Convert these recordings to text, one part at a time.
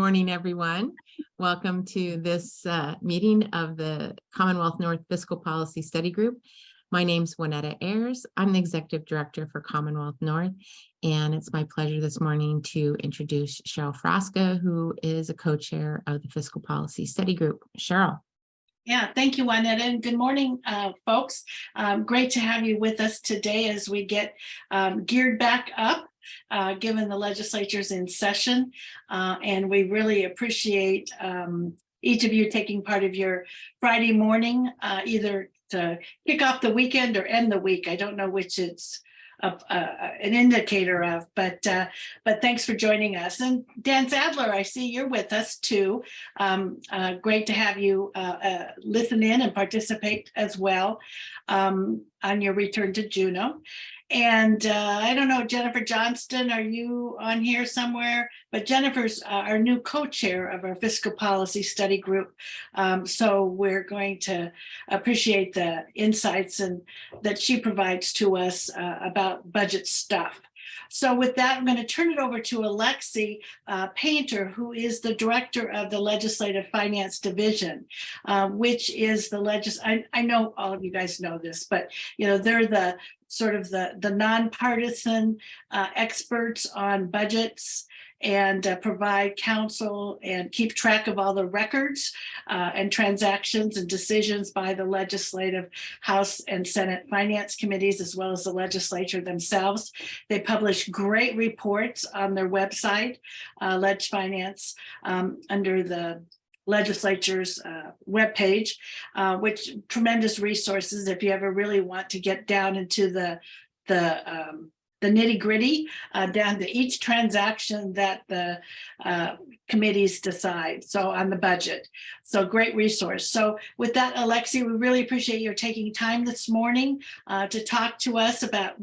morning, everyone. Welcome to this meeting of the Commonwealth North Fiscal Policy Study Group. My name's Juanetta Ayers. I'm the Executive Director for Commonwealth North, and it's my pleasure this morning to introduce Cheryl Frasca, who is a co-chair of the Fiscal Policy Study Group. Cheryl. Yeah, thank you, Juanetta, and good morning, folks. Great to have you with us today as we get geared back up, given the legislature's in session, and we really appreciate each of you taking part of your Friday morning, either to kick off the weekend or end the week. I don't know which it's an indicator of, but thanks for joining us. And Dan Sadler, I see you're with us too. Great to have you listen in and participate as well on your return to Juneau. And I don't know, Jennifer Johnston, are you on here somewhere? But Jennifer's our new co-chair of our Fiscal Policy Study Group. So we're going to appreciate the insights that she provides to us about budget stuff. So with that, I'm going to turn it over to Alexei Painter, who is the director of the Legislative Finance Division, which is the I know all of you guys know this, but you know, they're the sort of the nonpartisan experts on budgets and provide counsel and keep track of all the records and transactions and decisions by the legislative House and Senate finance committees, as well as the legislature themselves. They publish great reports on their website, Leg Finance, under the legislature's webpage, which tremendous resources if you ever really want to get down into the nitty-gritty, down to each transaction that the committees decide, so on the budget. So great resource. So with that, Alexei, we really appreciate your taking time this morning to talk to us about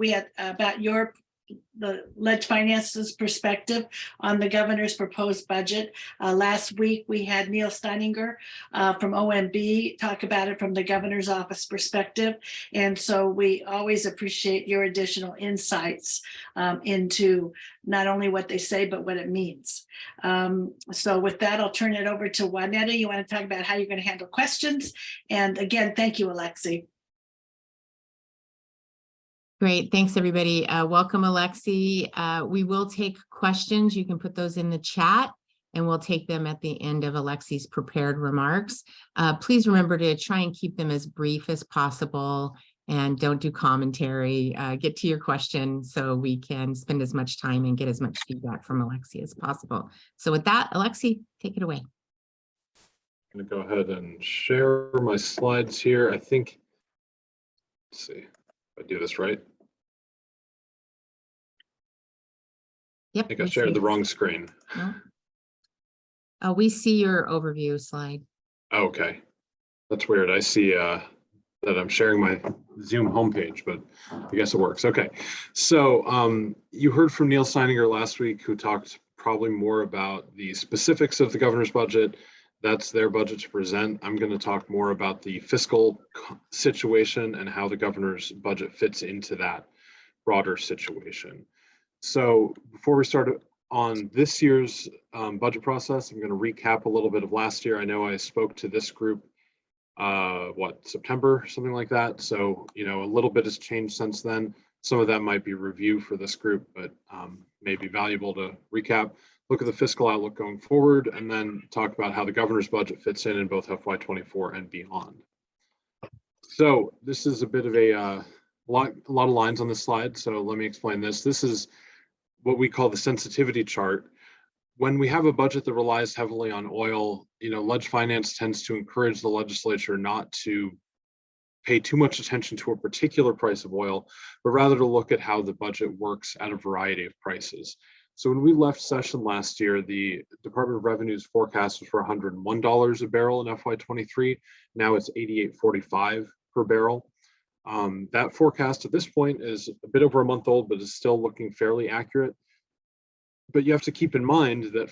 the Leg Finance's perspective on the governor's proposed budget. Last week, we had Neil Steininger from OMB talk about it from the governor's office perspective. And so we always appreciate your additional insights into not only what they say, but what it means. So with that, I'll turn it over to Juanetta. You want to talk about how you're going to handle questions. And again, thank you, Alexei. Great. Thanks, everybody. Welcome, Alexei. We will take questions. You can put those in the chat, and we'll take them at the end of Alexei's prepared remarks. Please remember to try and keep them as brief as possible, and don't do commentary. Get to your question so we can spend as much time and get as much feedback from Alexei as possible. So with that, Alexei, take it away. I'm going to go ahead and share my slides here. I think, let's see if I do this right. Yep. I think I shared the wrong screen. Oh, we see your overview slide. Okay, that's weird. I see that I'm sharing my Zoom homepage, but I guess it works. Okay, so you heard from Neil Steininger last week, who talked probably more about the specifics of the governor's budget. That's their budget to present. I'm going to talk more about the fiscal situation and how the governor's budget fits into that broader situation. So before we start on this year's budget process, I'm going to recap a little bit of last year. I know I spoke to this group, September, something like that. So, you know, a little bit has changed since then. Some of that might be review for this group, but may be valuable to recap, look at the fiscal outlook going forward, and then talk about how the governor's budget fits in both FY24 and beyond. So this is a bit of a lot of lines on this slide. So let me explain this. This is what we call the sensitivity chart. When we have a budget that relies heavily on oil, you know, Leg Finance tends to encourage the legislature not to pay too much attention to a particular price of oil, but rather to look at how the budget works at a variety of prices. So when we left session last year, the Department of Revenue's forecast was for $101 a barrel in FY23. Now it's $88.45 per barrel. That forecast at this point is a bit over a month old, but is still looking fairly accurate. But you have to keep in mind that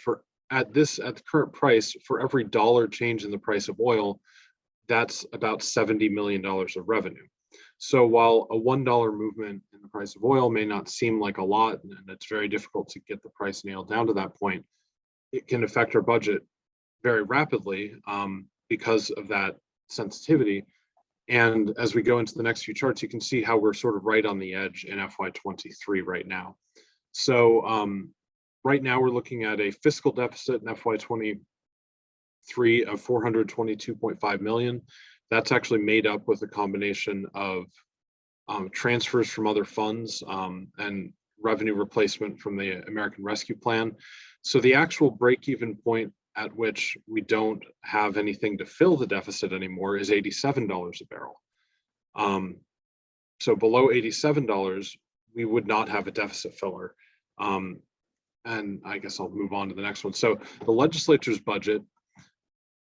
at the current price, for every dollar change in the price of oil, that's about $70 million of revenue. So while a $1 movement in the price of oil may not seem like a lot, and it's very difficult to get the price nailed down to that point, it can affect our budget very rapidly because of that sensitivity. And as we go into the next few charts, you can see how we're sort of right on the edge in FY23 right now. So right now we're looking at a fiscal deficit in FY23 of 422.5 million. That's actually made up with a combination of transfers from other funds and revenue replacement from the American Rescue Plan. So the actual break-even point at which we don't have anything to fill the deficit anymore is $87 a barrel. So below $87, we would not have a deficit filler. And I guess I'll move on to the next one. So the legislature's budget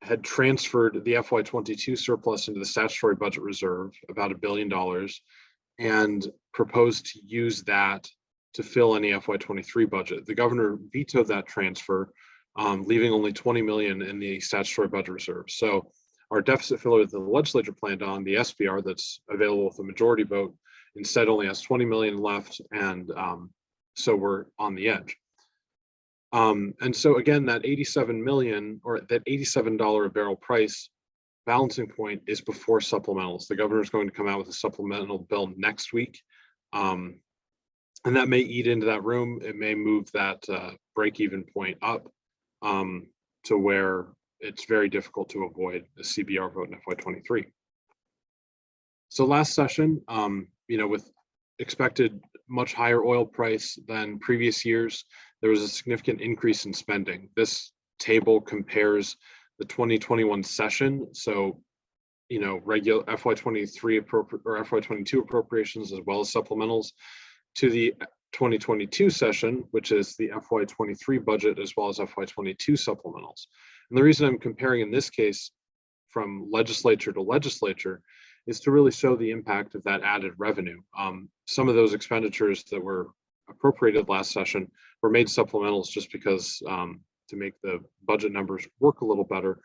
had transferred the FY22 surplus into the statutory budget reserve, about $1 billion, and proposed to use that to fill any FY23 budget. The governor vetoed that transfer, leaving only 20 million in the statutory budget reserve. So our deficit filler that the legislature planned on, the SBR that's available with a majority vote, instead only has 20 million left, and so we're on the edge. And so again, that 87 million, or that $87 a barrel price balancing point, is before supplementals. The governor is going to come out with a supplemental bill next week. And that may eat into that room. It may move that break-even point up to where it's very difficult to avoid a CBR vote in FY23. So last session, with expected much higher oil price than previous years, there was a significant increase in spending. This table compares the 2021 session, so regular FY23 or FY22 appropriations as well as supplementals, to the 2022 session, which is the FY23 budget as well as FY22 supplementals. And the reason I'm comparing in this case from legislature to legislature is to really show the impact of that added revenue. Some of those expenditures that were appropriated last session were made supplementals just because to make the budget numbers work a little better,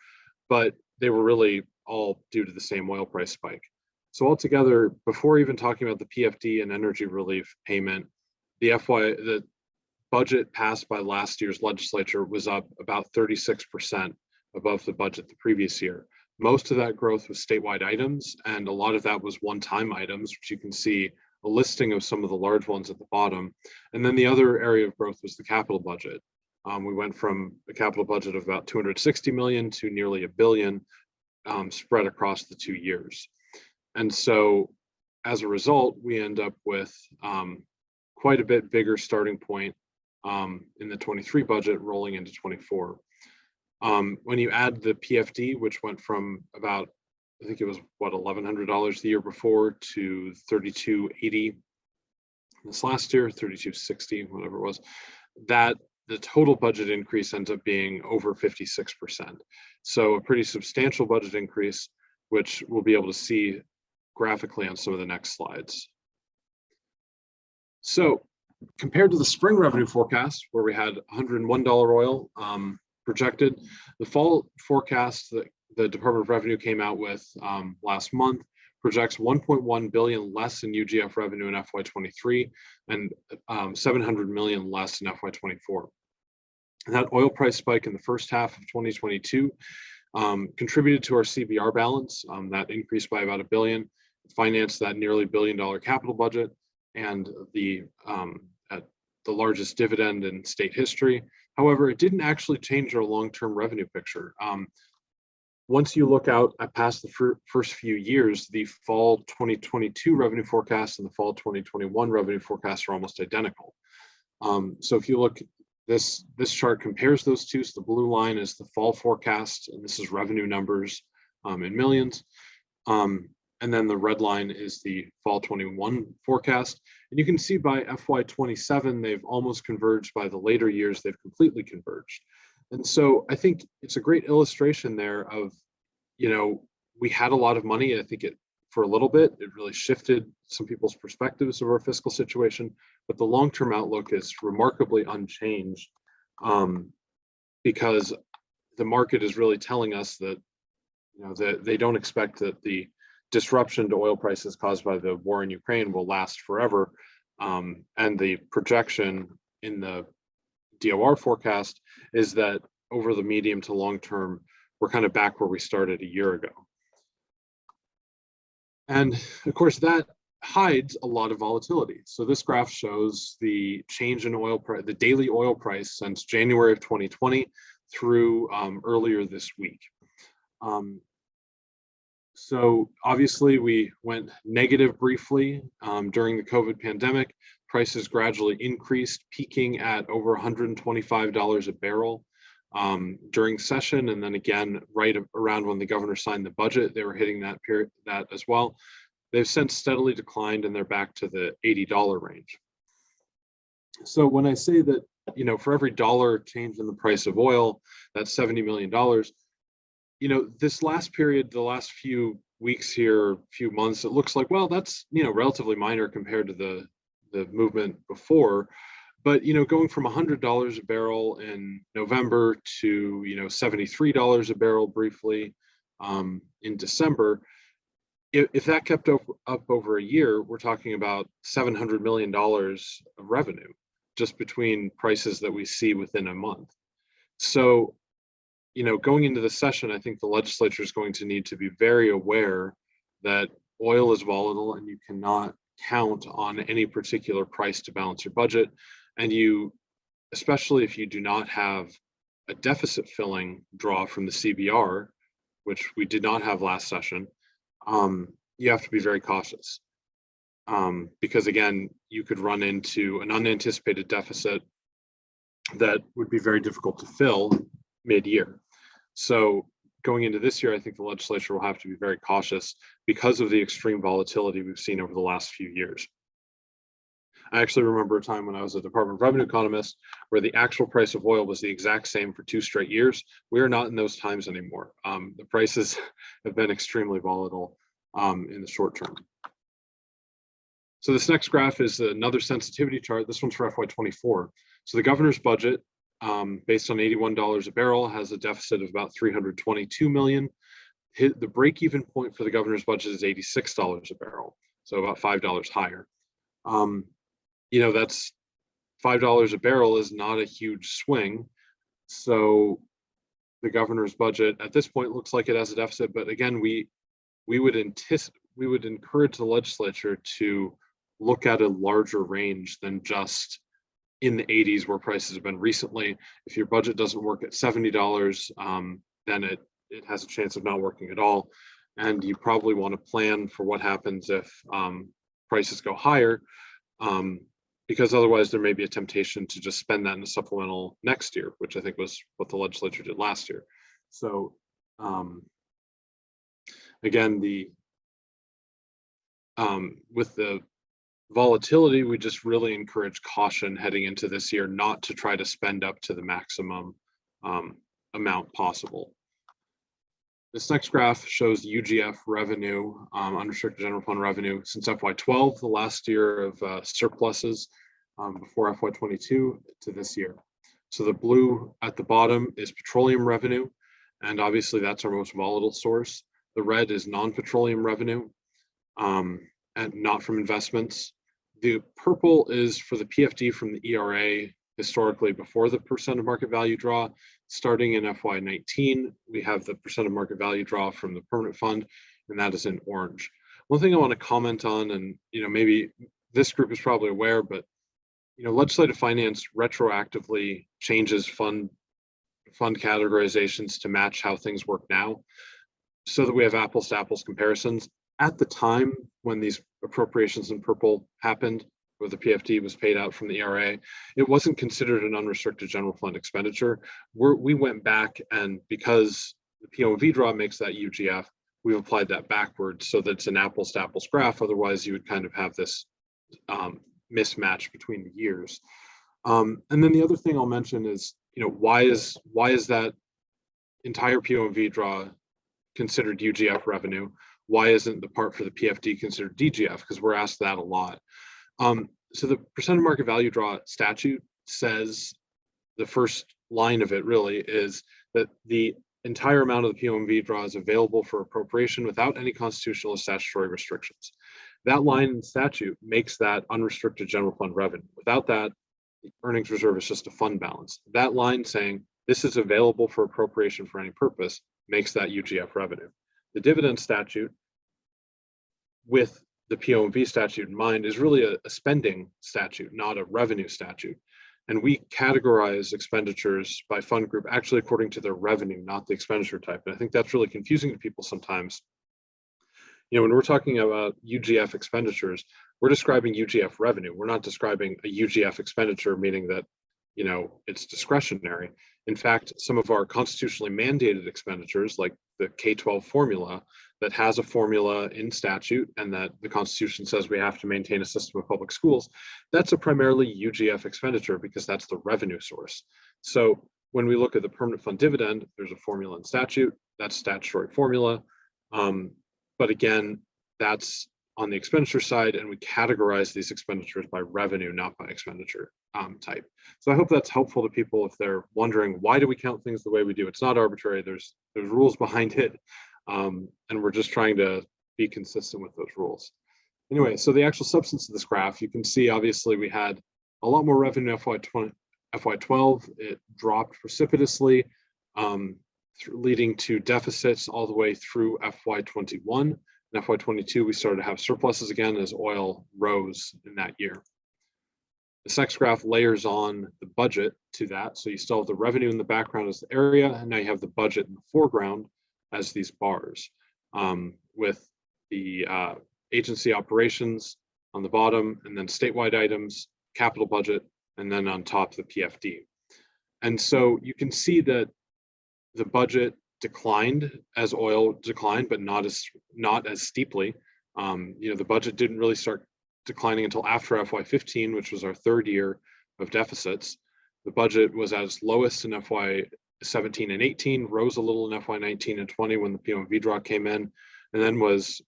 but they were really all due to the same oil price spike. So altogether, before even talking about the PFD and energy relief payment, the budget passed by last year's legislature was up about 36% above the budget the previous year. Most of that growth was statewide items, and a lot of that was one-time items, which you can see a listing of some of the large ones at the bottom. And then the other area of growth was the capital budget. We went from a capital budget of about 260 million to nearly $1 billion spread across the 2 years. And so as a result, we end up with quite a bit bigger starting point in the 23 budget rolling into 24. When you add the PFD, which went from about, I think it was what, $1,100 the year before to $3,280 this last year, $3,260, whatever it was, that the total budget increase ends up being over 56%. So a pretty substantial budget increase, which we'll be able to see graphically on some of the next slides. So compared to the spring revenue forecast, where we had $101 oil projected, the fall forecast that the Department of Revenue came out with last month projects 1.1 billion less in UGF revenue in FY23 and 700 million less in FY24. And that oil price spike in the first half of 2022 contributed to our CBR balance. That increased by about $1 billion, financed that nearly $1 billion capital budget, and the largest dividend in state history. However, it didn't actually change our long-term revenue picture. Once you look out at past the first few years, the fall 2022 revenue forecast and the fall 2021 revenue forecasts are almost identical. So if you look, this chart compares those two. So the blue line is the fall forecast, and this is revenue numbers in millions. And then the red line is the fall 21 forecast. And you can see by FY27, they've almost converged. By the later years, they've completely converged. And so I think it's a great illustration there of, we had a lot of money. I think for a little bit, it really shifted some people's perspectives of our fiscal situation, but the long-term outlook is remarkably unchanged because the market is really telling us that, that they don't expect that the disruption to oil prices caused by the war in Ukraine will last forever. And the projection in the DOR forecast is that over the medium to long term, we're kind of back where we started a year ago. And of course, that hides a lot of volatility. So this graph shows the change in oil price, the daily oil price since January of 2020 through earlier this week. So obviously we went negative briefly during the COVID pandemic. Prices gradually increased, peaking at over $125 a barrel during session, and then again right around when the governor signed the budget, they were hitting that as well. They've since steadily declined, and they're back to the $80 range. So when I say that, you know, for every dollar change in the price of oil, that's $70 million. You know, this last period, the last few weeks here, few months, it looks like, well, that's, you know, relatively minor compared to the movement before. But, you know, going from $100 a barrel in November to, you know, $73 a barrel briefly in December, if that kept up over a year, we're talking about $700 million of revenue just between prices that we see within a month. So, you know, going into the session, I think the legislature is going to need to be very aware that oil is volatile and you cannot count on any particular price to balance your budget. And you, especially if you do not have a deficit filling draw from the CBR, which we did not have last session, you have to be very cautious. Because again, you could run into an unanticipated deficit that would be very difficult to fill mid-year. So going into this year, I think the legislature will have to be very cautious because of the extreme volatility we've seen over the last few years. I actually remember a time when I was a Department of Revenue economist where the actual price of oil was the exact same for 2 straight years. We are not in those times anymore. The prices have been extremely volatile in the short term. So this next graph is another sensitivity chart. This one's for FY24. So the governor's budget, based on $81 a barrel, has a deficit of about $322 million. The break-even point for the governor's budget is $86 a barrel, so about $5 higher. You know, that's $5 a barrel is not a huge swing. So the governor's budget at this point looks like it has a deficit, but again, we would encourage the legislature to look at a larger range than just in the 80s where prices have been recently. If your budget doesn't work at $70, then it has a chance of not working at all. And you probably want to plan for what happens if prices go higher, because otherwise there may be a temptation to just spend that in a supplemental next year, which I think was what the legislature did last year. So again, with the volatility, we just really encourage caution heading into this year, not to try to spend up to the maximum amount possible. This next graph shows UGF revenue, unrestricted general fund revenue, since FY12, the last year of surpluses before FY22 to this year. So the blue at the bottom is petroleum revenue, and obviously that's our most volatile source. The red is non-petroleum revenue, and not from investments. The purple is for the PFD from the ERA, historically before the percent of market value draw. Starting in FY19, we have the percent of market value draw from the permanent fund, and that is in orange. One thing I want to comment on, and you know, maybe this group is probably aware, but you know, legislative finance retroactively changes fund categorizations to match how things work now, so that we have apples to apples comparisons. At the time when these appropriations in purple happened, where the PFD was paid out from the ERA, it wasn't considered an unrestricted general fund expenditure. We went back, and because the POV draw makes that UGF, we've applied that backwards so that it's an apples to apples graph. Otherwise, you would kind of have this mismatch between the years. And then the other thing I'll mention is, you know, why is that entire POV draw considered UGF revenue? Why isn't the part for the PFD considered DGF? Because we're asked that a lot. So the percent of market value draw statute says, the first line of it really is that the entire amount of the POMV draw is available for appropriation without any constitutional or statutory restrictions. That line in statute makes that unrestricted general fund revenue. Without that, the earnings reserve is just a fund balance. That line saying This is available for appropriation for any purpose, makes that UGF revenue. The dividend statute, with the POMV statute in mind, is really a spending statute, not a revenue statute. And we categorize expenditures by fund group actually according to their revenue, not the expenditure type. And I think that's really confusing to people sometimes. You know, when we're talking about UGF expenditures, we're describing UGF revenue. We're not describing a UGF expenditure, meaning that, you know, it's discretionary. In fact, some of our constitutionally mandated expenditures, like the K-12 formula, that has a formula in statute and that the Constitution says we have to maintain a system of public schools, that's a primarily UGF expenditure because that's the revenue source. So when we look at the permanent fund dividend, there's a formula in statute, that's statutory formula. But again, that's on the expenditure side, and we categorize these expenditures by revenue, not by expenditure type. So I hope that's helpful to people if they're wondering, why do we count things the way we do? It's not arbitrary, there's rules behind it, and we're just trying to be consistent with those rules. Anyway, so the actual substance of this graph, you can see obviously we had a lot more revenue in FY12, it dropped precipitously, leading to deficits all the way through FY21. In FY22, we started to have surpluses again as oil rose in that year. This next graph layers on the budget to that. So you still have the revenue in the background as the area, and now you have the budget in the foreground as these bars, with the agency operations on the bottom, and then statewide items, capital budget, and then on top the PFD. And so you can see that the budget declined as oil declined, but not as steeply. You know, the budget didn't really start declining until after FY15, which was our third year of deficits. The budget was at its lowest in FY17 and 18, rose a little in FY19 and 20 when the POMV draw came in, and then was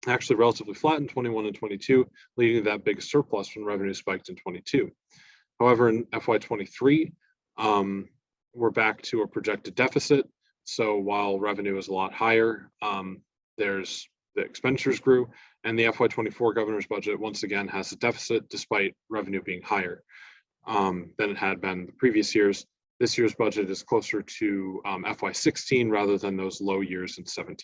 actually relatively flat in 21 and 22, leading to that big surplus when revenue spiked in 22. However, in FY23, we're back to a projected deficit. So while revenue is a lot higher, there's the expenditures grew, and the FY24 governor's budget once again has a deficit despite revenue being higher than it had been the previous years. This year's budget is closer to FY16 rather than those low years in 17.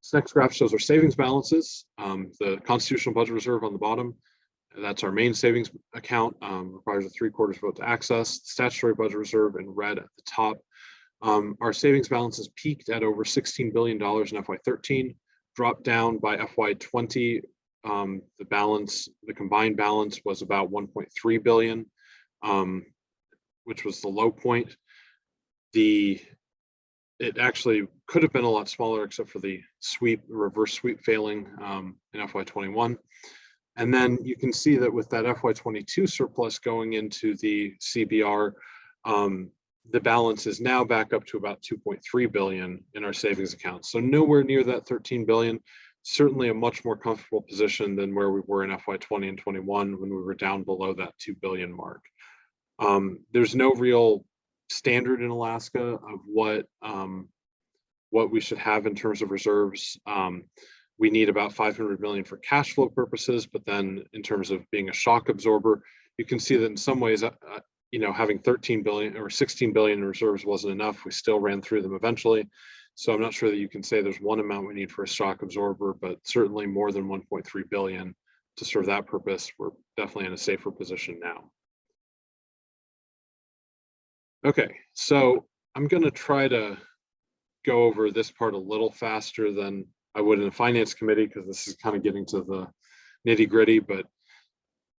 This next graph shows our savings balances. The constitutional budget reserve on the bottom, that's our main savings account, requires a 3/4 vote to access. The statutory budget reserve in red at the top. Our savings balances peaked at over $16 billion in FY13, dropped down by FY20. The combined balance was about 1.3 billion, which was the low point. It actually could have been a lot smaller except for the reverse sweep failing in FY21. And then you can see that with that FY22 surplus going into the CBR, the balance is now back up to about 2.3 billion in our savings account. So nowhere near that 13 billion, certainly a much more comfortable position than where we were in FY20 and 21 when we were down below that 2 billion mark. There's no real standard in Alaska of what we should have in terms of reserves. We need about 500 million for cash flow purposes, but then in terms of being a shock absorber, you can see that in some ways, you know, having 13 billion or 16 billion in reserves wasn't enough. We still ran through them eventually. So I'm not sure that you can say there's one amount we need for a shock absorber, but certainly more than 1.3 billion to serve that purpose. We're definitely in a safer position now. Okay, so I'm going to try to go over this part a little faster than I would in a finance committee, because this is kind of getting to the nitty-gritty. But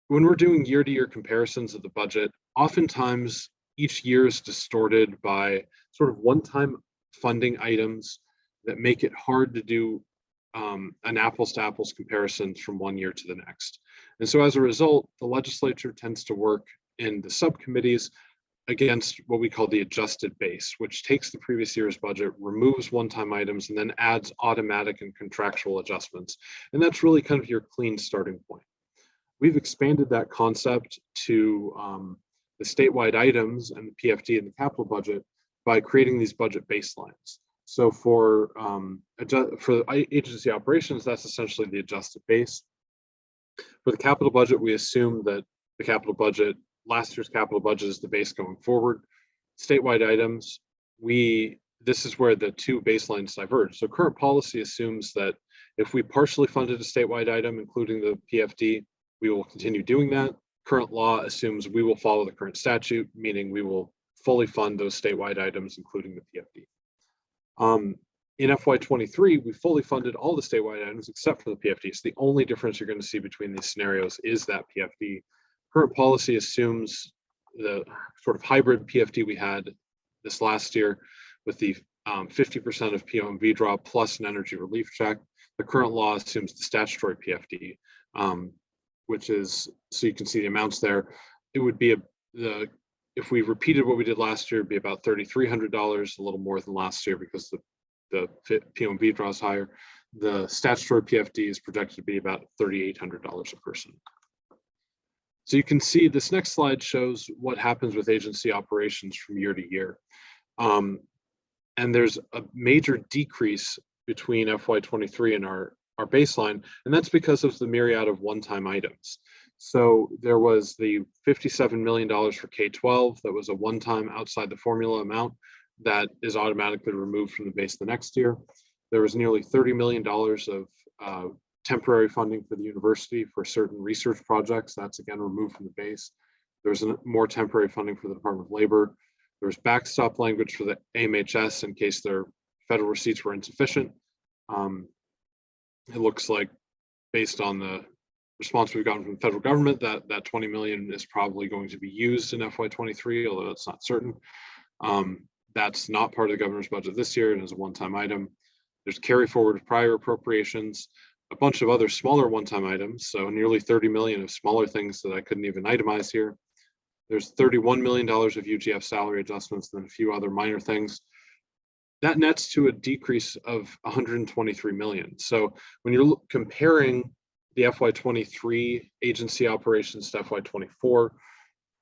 when we're doing year-to-year comparisons of the budget, oftentimes each year is distorted by sort of one-time funding items that make it hard to do an apples-to-apples comparison from one year to the next. And so as a result, the legislature tends to work in the subcommittees against what we call the adjusted base, which takes the previous year's budget, removes one-time items, and then adds automatic and contractual adjustments. And that's really kind of your clean starting point. We've expanded that concept to the statewide items and the PFD and the capital budget by creating these budget baselines. So for agency operations, that's essentially the adjusted base. For the capital budget, we assume that the capital budget last year's capital budget is the base going forward. Statewide items, this is where the two baselines diverge. So current policy assumes that if we partially funded a statewide item, including the PFD, we will continue doing that. Current law assumes we will follow the current statute, meaning we will fully fund those statewide items, including the PFD. In FY23, we fully funded all the statewide items except for the PFD. So the only difference you're going to see between these scenarios is that PFD. Current policy assumes the sort of hybrid PFD we had this last year with the 50% of POMV draw plus an energy relief check. The current law assumes the statutory PFD, which is, so you can see the amounts there. It would be if we repeated what we did last year, it'd be about $3,300, a little more than last year because the POMV draws higher. The statutory PFD is projected to be about $3,800 a person. So you can see this next slide shows what happens with agency operations from year to year. And there's a major decrease between FY23 and our baseline, and that's because of the myriad of one-time items. So there was the $57 million for K-12 that was a one-time outside the formula amount that is automatically removed from the base the next year. There was nearly $30 million of temporary funding for the university for certain research projects. That's again removed from the base. There's more temporary funding for the Department of Labor. There's backstop language for the AMHS in case their federal receipts were insufficient. It looks like, based on the response we've gotten from the federal government, that 20 million is probably going to be used in FY23, although that's not certain. That's not part of the governor's budget this year and is a one-time item. There's carry forward of prior appropriations, a bunch of other smaller one-time items, so nearly 30 million of smaller things that I couldn't even itemize here. There's $31 million of UGF salary adjustments and a few other minor things. That nets to a decrease of 123 million. So when you're comparing the FY23 agency operations to FY24,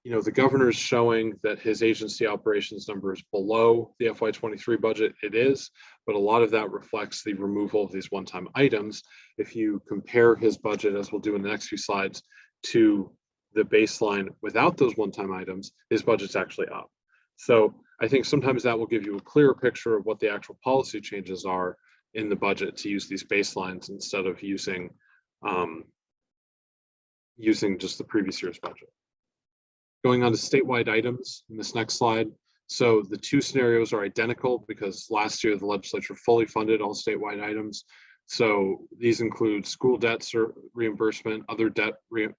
the governor's showing that his agency operations number is below the FY23 budget. It is, but a lot of that reflects the removal of these one-time items. If you compare his budget, as we'll do in the next few slides, to the baseline without those one-time items, his budget's actually up. So I think sometimes that will give you a clearer picture of what the actual policy changes are in the budget to use these baselines instead of using just the previous year's budget. Going on to statewide items in this next slide. So the two scenarios are identical because last year the legislature fully funded all statewide items. So these include school debt reimbursement, other debt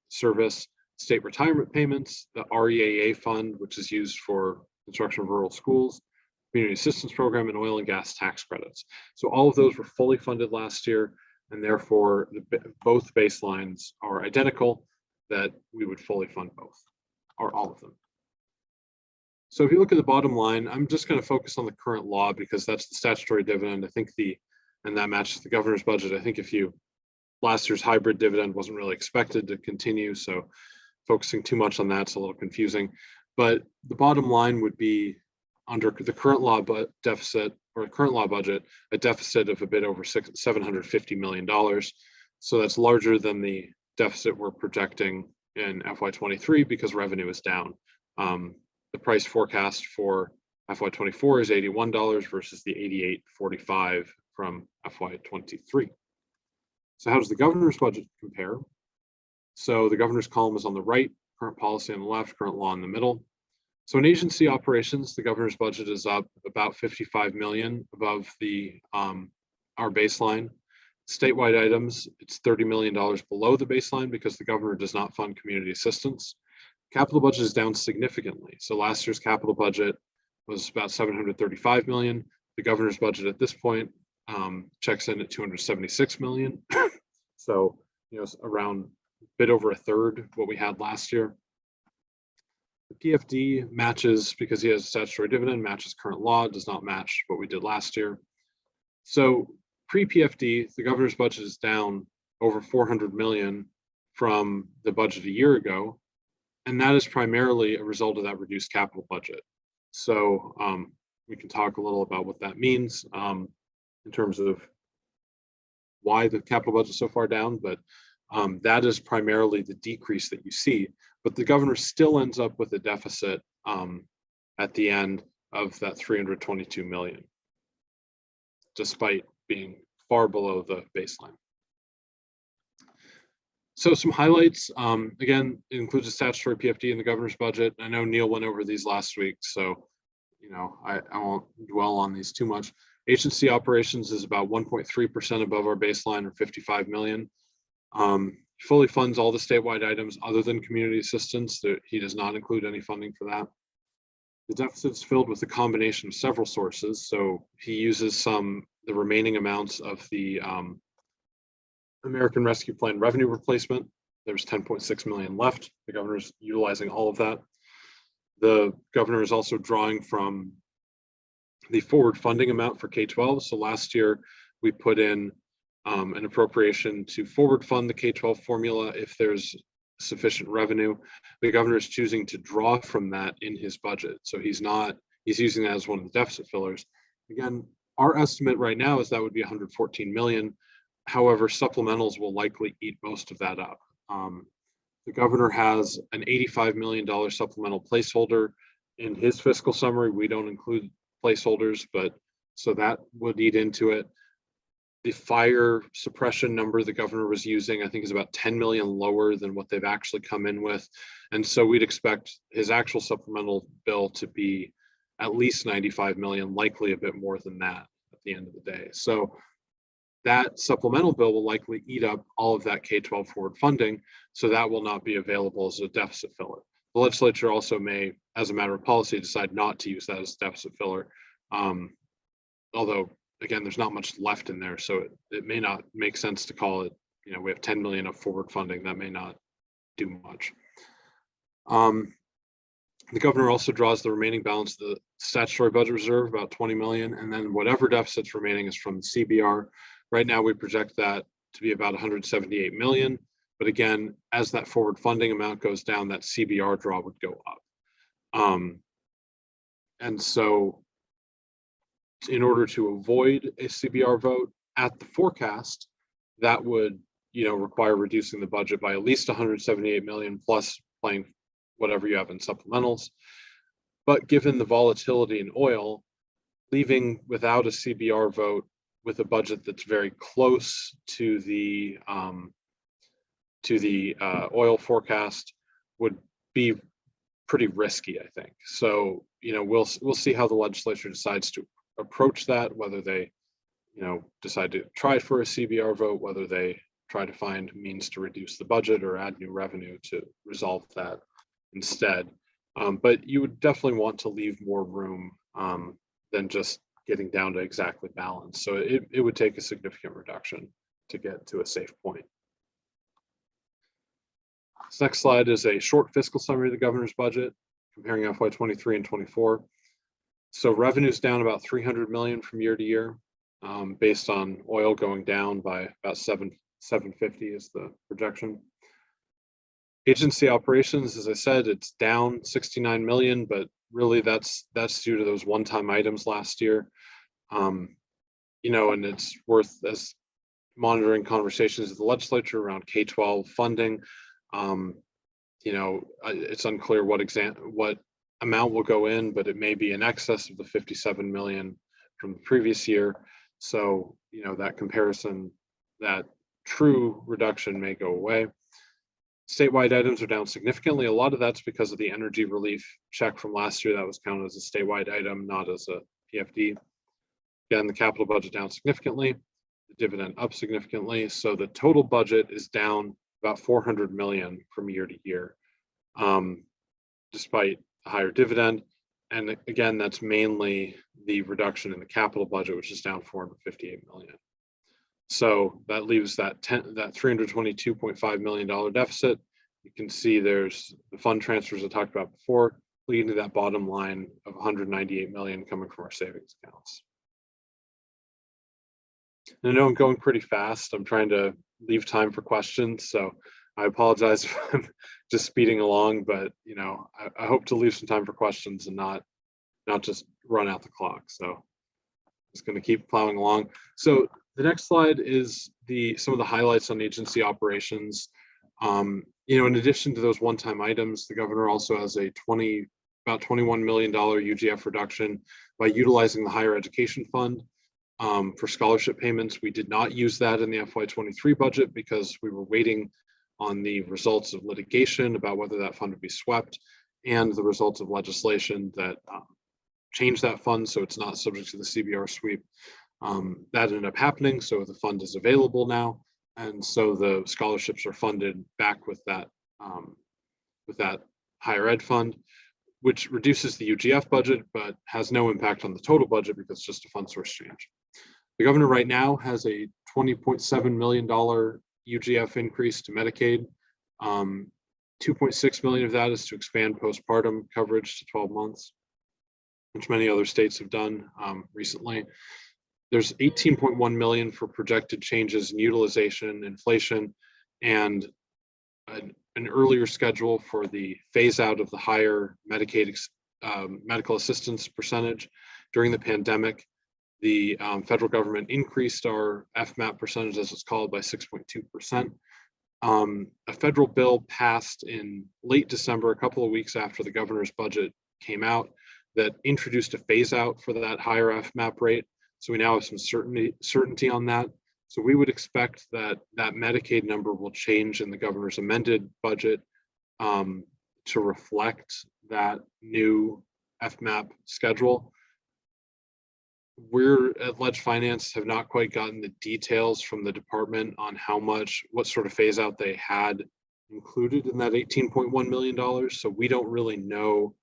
service, state retirement payments, the REAA fund, which is used for construction of rural schools, community assistance program, and oil and gas tax credits. So all of those were fully funded last year, and therefore both baselines are identical, that we would fully fund both, or all of them. So if you look at the bottom line, I'm just going to focus on the current law because that's the statutory dividend. I think and that matches the governor's budget. I think last year's hybrid dividend wasn't really expected to continue, so focusing too much on that's a little confusing. But the bottom line would be, under the current law deficit, or current law budget, a deficit of a bit over $750 million. So that's larger than the deficit we're projecting in FY23 because revenue is down. The price forecast for FY24 is $81 versus the $88.45 from FY23. So how does the governor's budget compare? So the governor's column is on the right, current policy on the left, current law in the middle. So in agency operations, the governor's budget is up about 55 million above our baseline. Statewide items, it's $30 million below the baseline because the governor does not fund community assistance. Capital budget is down significantly. So last year's capital budget was about 735 million. The governor's budget at this point checks in at 276 million. So, around a bit over a third of what we had last year. The PFD matches, because he has a statutory dividend, matches current law, does not match what we did last year. So pre-PFD, the governor's budget is down over 400 million from the budget a year ago. And that is primarily a result of that reduced capital budget. So we can talk a little about what that means in terms of why the capital budget is so far down, but That is primarily the decrease that you see, but the governor still ends up with a deficit at the end of that 322 million, despite being far below the baseline. So some highlights, again, it includes a statutory PFD in the governor's budget. I know Neil went over these last week, so I won't dwell on these too much. Agency operations is about 1.3% above our baseline, or 55 million. Fully funds all the statewide items other than community assistance. He does not include any funding for that. The deficit's filled with a combination of several sources. So he uses the remaining amounts of the American Rescue Plan revenue replacement. There's 10.6 million left. The governor's utilizing all of that. The governor is also drawing from the forward funding amount for K-12. So last year we put in an appropriation to forward fund the K-12 formula if there's sufficient revenue. The governor is choosing to draw from that in his budget. So he's using that as one of the deficit fillers. Again, our estimate right now is that would be 114 million. However, supplementals will likely eat most of that up. The governor has an $85 million supplemental placeholder in his fiscal summary. We don't include placeholders, but so that would eat into it. The fire suppression number the governor was using, I think, is about 10 million lower than what they've actually come in with. And so we'd expect his actual supplemental bill to be at least 95 million, likely a bit more than that at the end of the day. So that supplemental bill will likely eat up all of that K-12 forward funding, so that will not be available as a deficit filler. The legislature also may, as a matter of policy, decide not to use that as a deficit filler, although, again, there's not much left in there, so it may not make sense to call it, we have 10 million of forward funding. That may not do much. The governor also draws the remaining balance of the statutory budget reserve, about 20 million, and then whatever deficit's remaining is from the CBR. Right now, we project that to be about 178 million. But again, as that forward funding amount goes down, that CBR draw would go up. And so in order to avoid a CBR vote at the forecast, that would require reducing the budget by at least 178 million plus playing whatever you have in supplementals. But given the volatility in oil, leaving without a CBR vote with a budget that's very close to the oil forecast would be pretty risky, I think. So we'll see how the legislature decides to approach that, whether they decide to try for a CBR vote, whether they try to find means to reduce the budget or add new revenue to resolve that instead. But you would definitely want to leave more room than just getting down to exactly balance. So it would take a significant reduction to get to a safe point. This next slide is a short fiscal summary of the governor's budget, comparing FY23 and 24. So revenue's down about 300 million from year to year, based on oil going down by about 750 is the projection. Agency operations, as I said, it's down 69 million, but really that's due to those one-time items last year. And it's worth as monitoring conversations with the legislature around K-12 funding. It's unclear what amount will go in, but it may be in excess of the 57 million from the previous year. So, that comparison, that true reduction may go away. Statewide items are down significantly. A lot of that's because of the energy relief check from last year that was counted as a statewide item, not as a PFD. Again, the capital budget down significantly, the dividend up significantly. So the total budget is down about 400 million from year to year, despite a higher dividend. And again, that's mainly the reduction in the capital budget, which is down 458 million. So that leaves that $322.5 million deficit. You can see there's the fund transfers I talked about before, leading to that bottom line of 198 million coming from our savings accounts. And I know I'm going pretty fast. I'm trying to leave time for questions, so I apologize if I'm just speeding along, but I hope to leave some time for questions and not just run out the clock. So I'm just going to keep plowing along. So the next slide is some of the highlights on agency operations. In addition to those one-time items, the governor also has about $21 million UGF reduction by utilizing the higher education fund for scholarship payments. We did not use that in the FY23 budget because we were waiting on the results of litigation about whether that fund would be swept and the results of legislation that changed that fund so it's not subject to the CBR sweep. That ended up happening, so the fund is available now, and so the scholarships are funded back with that higher ed fund, which reduces the UGF budget but has no impact on the total budget because it's just a fund source change. The governor right now has a $20.7 million UGF increase to Medicaid. 2.6 million of that is to expand postpartum coverage to 12 months, which many other states have done recently. There's 18.1 million for projected changes in utilization, inflation, and an earlier schedule for the phase out of the higher Medicaid medical assistance percentage. During the pandemic, the federal government increased our FMAP percentage, as it's called, by 6.2%. A federal bill passed in late December, a couple of weeks after the governor's budget came out, that introduced a phase out for that higher FMAP rate. So we now have some certainty on that. So we would expect that that Medicaid number will change in the governor's amended budget to reflect that new FMAP schedule. We're at Ledge Finance have not quite gotten the details from the department on what sort of phase out they had included in that $18.1 million. So we don't really know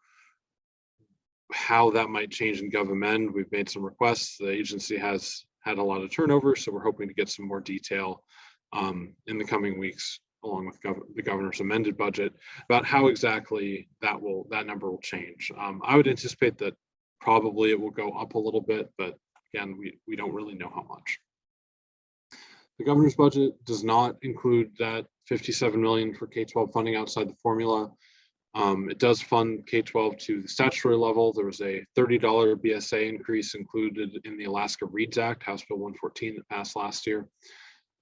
how that might change in GovAmend. We've made some requests. The agency has had a lot of turnover, so we're hoping to get some more detail in the coming weeks, along with the governor's amended budget, about how exactly that number will change. I would anticipate that probably it will go up a little bit, but again, we don't really know how much. The governor's budget does not include that $57 million for K-12 funding outside the formula. It does fund K-12 to the statutory level. There was a $30 BSA increase included in the Alaska READS Act, House Bill 114 that passed last year.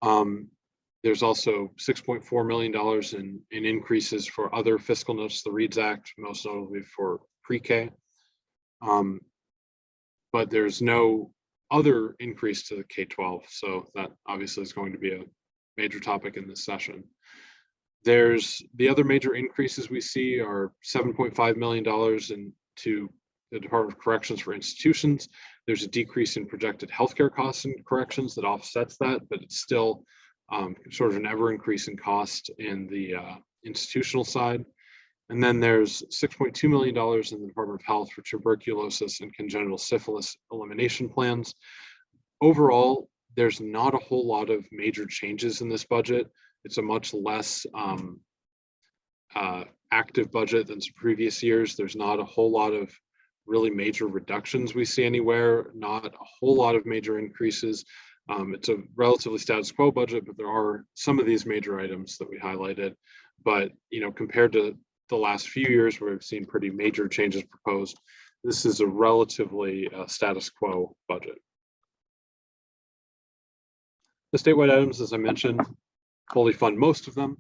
There's also $6.4 million in increases for other fiscal notes to the READS Act, most notably for pre-K. But there's no other increase to the K-12, so that obviously is going to be a major topic in this session. There's the other major increases we see are $7.5 million into the Department of Corrections for institutions. There's a decrease in projected healthcare costs in corrections that offsets that, but it's still sort of an ever-increasing cost in the institutional side. And then there's $6.2 million in the Department of Health for tuberculosis and congenital syphilis elimination plans. Overall, there's not a whole lot of major changes in this budget. It's a much less active budget than some previous years. There's not a whole lot of really major reductions we see anywhere, not a whole lot of major increases. It's a relatively status quo budget, but there are some of these major items that we highlighted. But compared to the last few years where we've seen pretty major changes proposed, this is a relatively status quo budget. The statewide items, as I mentioned, fully fund most of them.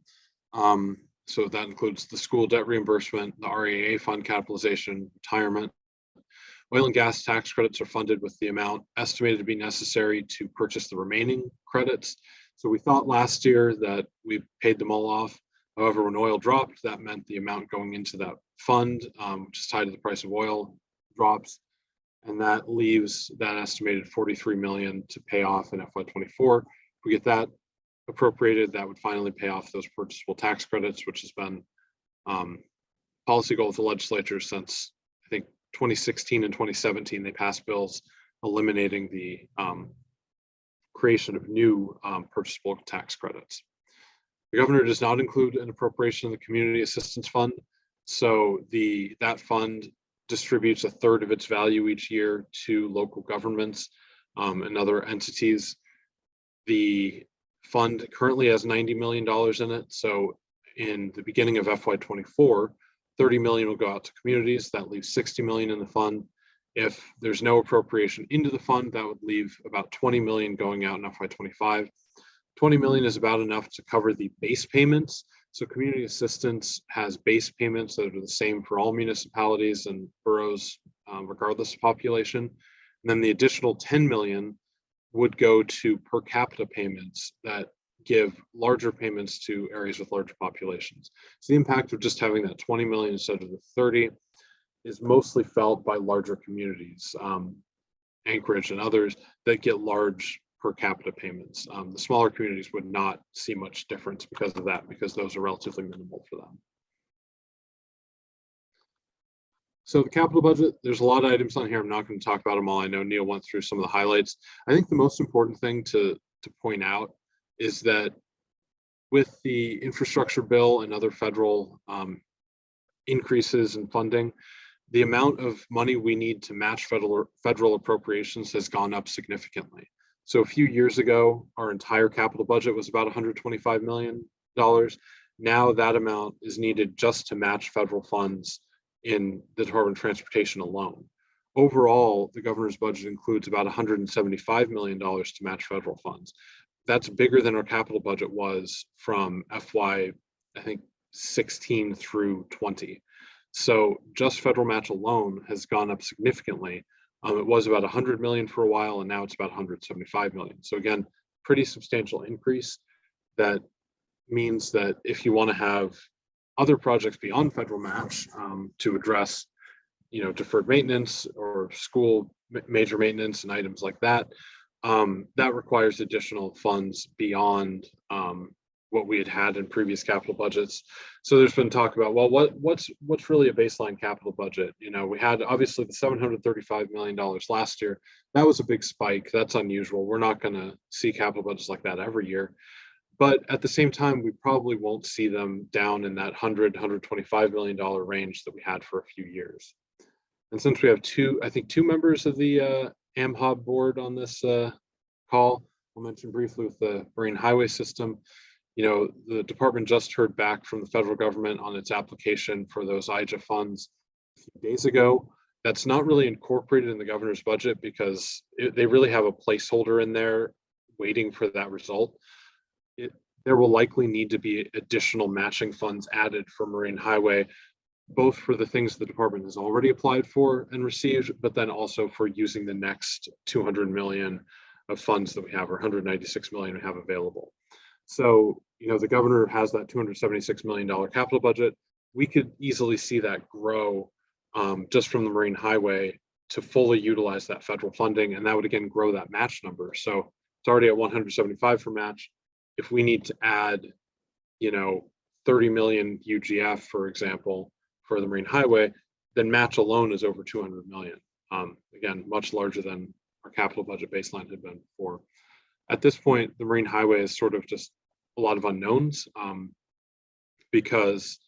So that includes the school debt reimbursement, the REA fund capitalization, retirement. Oil and gas tax credits are funded with the amount estimated to be necessary to purchase the remaining credits. So we thought last year that we paid them all off. However, when oil dropped, that meant the amount going into that fund, which is tied to the price of oil, drops. And that leaves that estimated $43 million to pay off in FY24. If we get that appropriated, that would finally pay off those purchasable tax credits, which has been policy goal of the legislature since, I think, 2016 and 2017. They passed bills eliminating the creation of new purchasable tax credits. The governor does not include an appropriation in the Community Assistance Fund. So that fund distributes a third of its value each year to local governments and other entities. The fund currently has $90 million in it. So in the beginning of FY24, $30 million will go out to communities. That leaves $60 million in the fund. If there's no appropriation into the fund, that would leave about $20 million going out in FY25. 20 million is about enough to cover the base payments. So community assistance has base payments that are the same for all municipalities and boroughs, regardless of population. And then the additional 10 million would go to per capita payments that give larger payments to areas with larger populations. So the impact of just having that 20 million instead of the 30 is mostly felt by larger communities, Anchorage and others that get large per capita payments. The smaller communities would not see much difference because of that, because those are relatively minimal for them. So the capital budget, there's a lot of items on here. I'm not going to talk about them all. I know Neil went through some of the highlights. I think the most important thing to point out is that with the infrastructure bill and other federal increases in funding, the amount of money we need to match federal appropriations has gone up significantly. So a few years ago, our entire capital budget was about $125 million. Now that amount is needed just to match federal funds in the Department of Transportation alone. Overall, the governor's budget includes about $175 million to match federal funds. That's bigger than our capital budget was from FY, I think, 16 through 20. So just federal match alone has gone up significantly. It was about 100 million for a while, and now it's about 175 million. So again, pretty substantial increase. That means that if you want to have other projects beyond federal match to address, deferred maintenance or school major maintenance and items like that, that requires additional funds beyond what we had in previous capital budgets. So there's been talk about, well, what's really a baseline capital budget? We had obviously the $735 million last year. That was a big spike. That's unusual. We're not going to see capital budgets like that every year. But at the same time, we probably won't see them down in that $125 million range that we had for a few years. And since we have two members of the AMHOB board on this call, I'll mention briefly with the Marine Highway System. The department just heard back from the federal government on its application for those IJA funds a few days ago. That's not really incorporated in the governor's budget because they really have a placeholder in there waiting for that result. There will likely need to be additional matching funds added for Marine Highway, both for the things the department has already applied for and received, but then also for using the next 200 million of funds that we have, or 196 million we have available. So, the governor has that $276 million capital budget. We could easily see that grow just from the Marine Highway to fully utilize that federal funding, and that would again grow that match number. So it's already at 175 for match. If we need to add, 30 million UGF, for example, for the Marine Highway, then match alone is over 200 million. Again, much larger than our capital budget baseline had been before. At this point, the Marine Highway is sort of just a lot of unknowns because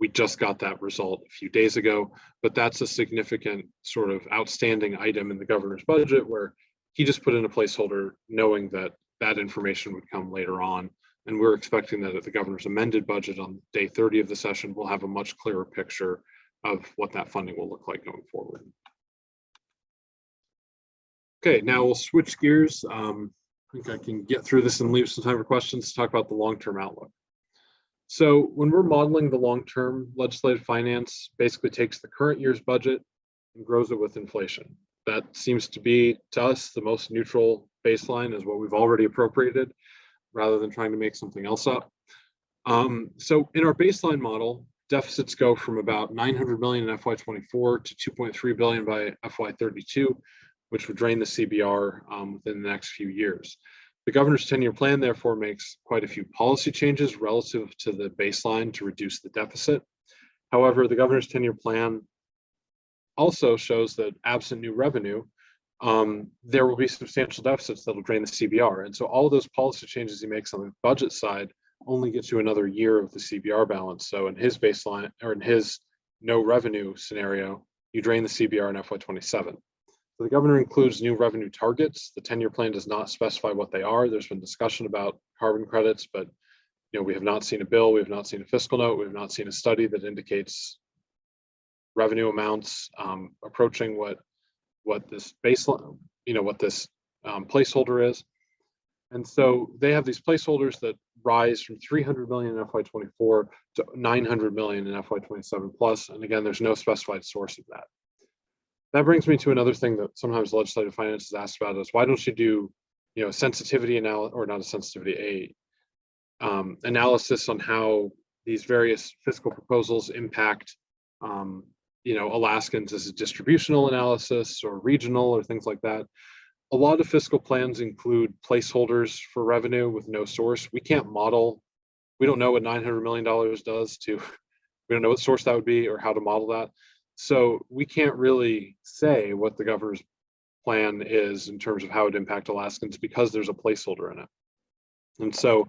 we just got that result a few days ago, but that's a significant sort of outstanding item in the governor's budget where he just put in a placeholder knowing that that information would come later on. And we're expecting that at the governor's amended budget on day 30 of the session, we'll have a much clearer picture of what that funding will look like going forward. Okay, now we'll switch gears. I think I can get through this and leave some time for questions to talk about the long-term outlook. So when we're modeling the long-term, legislative finance basically takes the current year's budget and grows it with inflation. That seems to be, to us, the most neutral baseline is what we've already appropriated, rather than trying to make something else up. So in our baseline model, deficits go from about 900 million in FY24 to 2.3 billion by FY32, which would drain the CBR within the next few years. The governor's 10-year plan, therefore, makes quite a few policy changes relative to the baseline to reduce the deficit. However, the governor's 10-year plan also shows that absent new revenue, there will be substantial deficits that will drain the CBR. And so all of those policy changes he makes on the budget side only gets you another year of the CBR balance. So in his baseline, or in his no revenue scenario, you drain the CBR in FY27. So the governor includes new revenue targets. The 10-year plan does not specify what they are. There's been discussion about carbon credits, but we have not seen a bill, we have not seen a fiscal note, we have not seen a study that indicates revenue amounts approaching what this baseline, what this placeholder is. And so they have these placeholders that rise from 300 million in FY24 to 900 million in FY27 plus. And again, there's no specified source of that. That brings me to another thing that sometimes legislative finance is asked about is why don't you do, sensitivity analysis, or not a sensitivity, analysis on how these various fiscal proposals impact, Alaskans as a distributional analysis or regional or things like that. A lot of fiscal plans include placeholders for revenue with no source. We can't model. We don't know what $900 million does to, we don't know what source that would be or how to model that. So we can't really say what the governor's plan is in terms of how it impact Alaskans because there's a placeholder in it. And so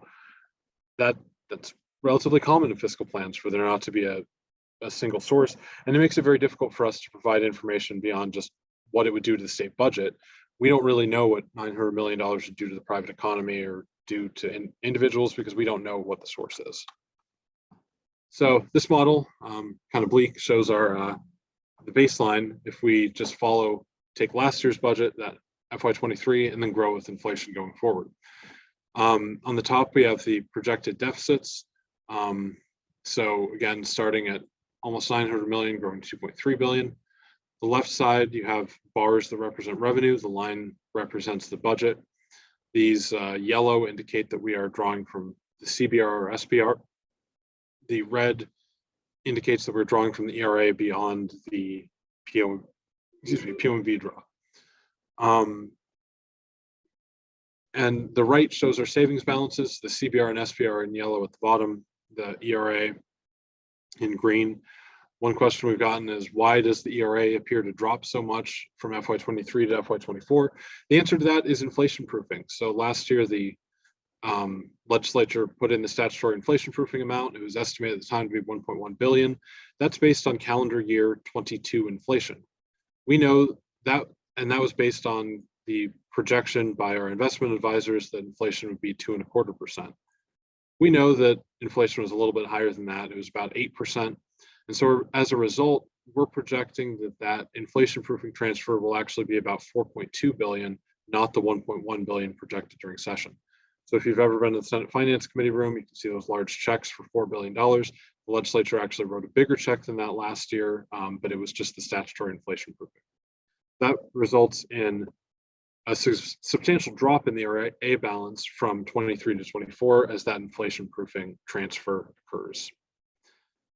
that's relatively common in fiscal plans for there not to be a single source. And it makes it very difficult for us to provide information beyond just what it would do to the state budget. We don't really know what $900 million would do to the private economy or do to individuals because we don't know what the source is. So this model, kind of bleak, shows our the baseline if we just take last year's budget, that FY23, and then grow with inflation going forward. On the top, we have the projected deficits. So again, starting at almost 900 million, growing 2.3 billion. The left side, you have bars that represent revenue. The line represents the budget. These yellow indicate that we are drawing from the CBR or SBR. The red indicates that we're drawing from the ERA beyond the POMV draw. And the right shows our savings balances. The CBR and SBR in yellow at the bottom, the ERA in green. One question we've gotten is, why does the ERA appear to drop so much from FY23 to FY24? The answer to that is inflation proofing. So last year, the legislature put in the statutory inflation proofing amount. It was estimated at the time to be 1.1 billion. That's based on calendar year 22 inflation. We know that, and that was based on the projection by our investment advisors that inflation would be 2.25%. We know that inflation was a little bit higher than that. It was about 8%. And so as a result, we're projecting that inflation proofing transfer will actually be about 4.2 billion, not the 1.1 billion projected during session. So if you've ever been to the Senate Finance Committee room, you can see those large checks for $4 billion. The legislature actually wrote a bigger check than that last year, but it was just the statutory inflation proofing. That results in a substantial drop in the ERA balance from 23 to 24 as that inflation proofing transfer occurs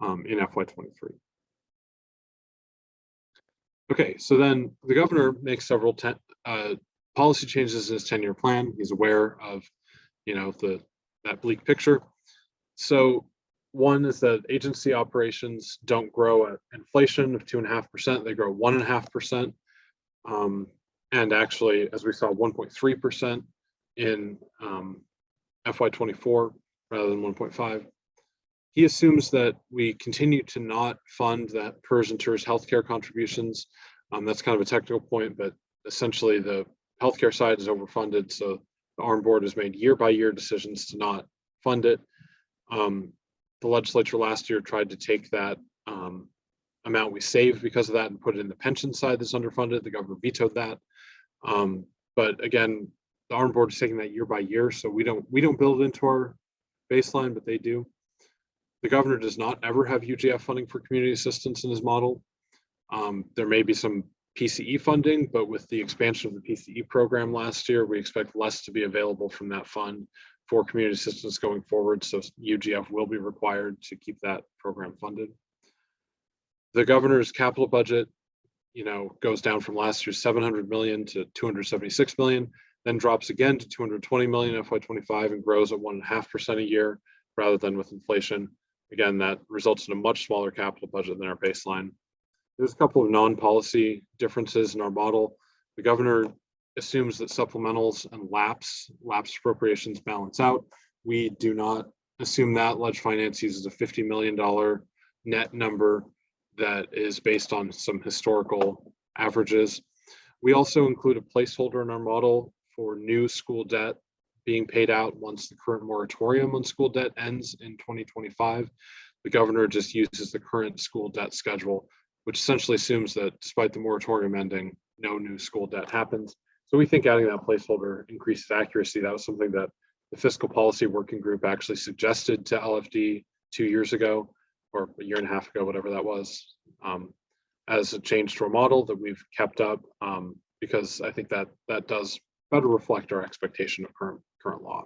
in FY23. Okay, so then the governor makes several policy changes in his 10-year plan. He's aware of, that bleak picture. So one is that agency operations don't grow at inflation of 2.5%; they grow 1.5%. And actually, as we saw, 1.3% in FY24 rather than 1.5. He assumes that we continue to not fund that PERS and TERS healthcare contributions. That's kind of a technical point, but essentially the healthcare side is overfunded. So the ARM board has made year-by-year decisions to not fund it. The legislature last year tried to take that amount we saved because of that and put it in the pension side that's underfunded. The governor vetoed that. But again, the ARM board is taking that year by year, so we don't build it into our baseline, but they do. The governor does not ever have UGF funding for community assistance in his model. There may be some PCE funding, but with the expansion of the PCE program last year, we expect less to be available from that fund for community assistance going forward. So UGF will be required to keep that program funded. The governor's capital budget, goes down from last year's 700 million to 276 million, then drops again to 220 million in FY25 and grows at 1.5% a year rather than with inflation. Again, that results in a much smaller capital budget than our baseline. There's a couple of non-policy differences in our model. The governor assumes that supplementals and lapsed appropriations balance out. We do not assume that. Ledge Finance uses a $50 million net number that is based on some historical averages. We also include a placeholder in our model for new school debt being paid out once the current moratorium on school debt ends in 2025. The governor just uses the current school debt schedule, which essentially assumes that despite the moratorium ending, no new school debt happens. So we think adding that placeholder increases accuracy. That was something that the Fiscal Policy Working Group actually suggested to LFD 2 years ago, or a year and a half ago, whatever that was, as a change to a model that we've kept up, because I think that does better reflect our expectation of current law.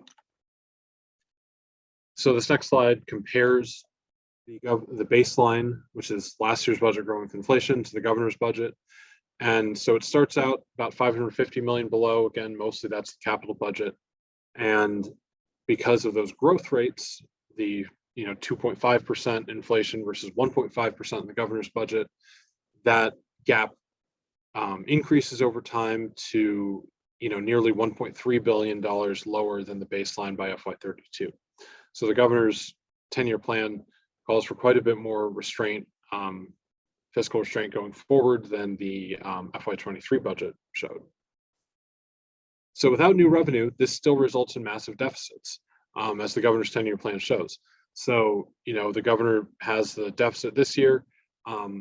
So this next slide compares the baseline, which is last year's budget growing with inflation, to the governor's budget. And so it starts out about 550 million below. Again, mostly that's the capital budget. And because of those growth rates, the 2.5% inflation versus 1.5% in the governor's budget, that gap increases over time to nearly $1.3 billion lower than the baseline by FY32. So the governor's 10-year plan calls for quite a bit more restraint, fiscal restraint going forward than the FY23 budget showed. So without new revenue, this still results in massive deficits, as the governor's 10-year plan shows. So, the governor has the deficit this year.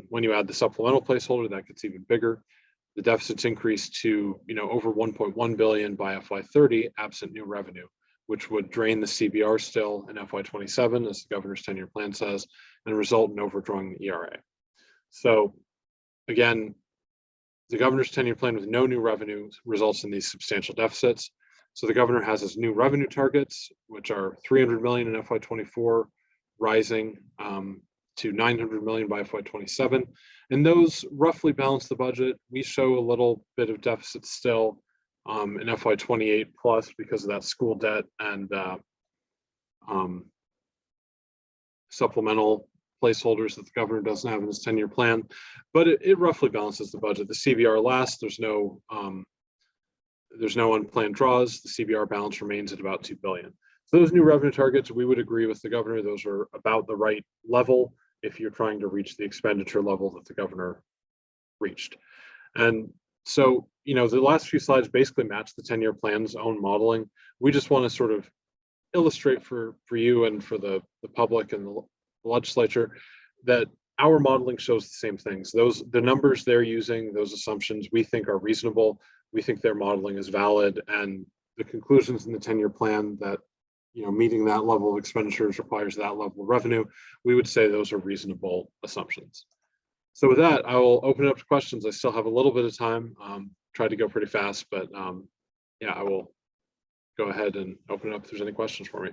When you add the supplemental placeholder, that gets even bigger. The deficits increase to, over 1.1 billion by FY30, absent new revenue, which would drain the CBR still in FY27, as the governor's 10-year plan says, and result in overdrawing the ERA. So again, the governor's 10-year plan with no new revenue results in these substantial deficits. So the governor has his new revenue targets, which are 300 million in FY24, rising to 900 million by FY27. And those roughly balance the budget. We show a little bit of deficit still in FY28 plus because of that school debt and supplemental placeholders that the governor doesn't have in his 10-year plan, but it roughly balances the budget. The CBR lasts, there's no unplanned draws. The CBR balance remains at about 2 billion. So those new revenue targets, we would agree with the governor, those are about the right level if you're trying to reach the expenditure level that the governor reached. And so, the last few slides basically match the 10-year plan's own modeling. We just want to sort of illustrate for you and for the public and the legislature that our modeling shows the same things. The numbers they're using, those assumptions we think are reasonable. We think their modeling is valid, and the conclusions in the 10-year plan that meeting that level of expenditures requires that level of revenue, we would say those are reasonable assumptions. So with that, I will open it up to questions. I still have a little bit of time. Tried to go pretty fast, but yeah, I will go ahead and open it up if there's any questions for me.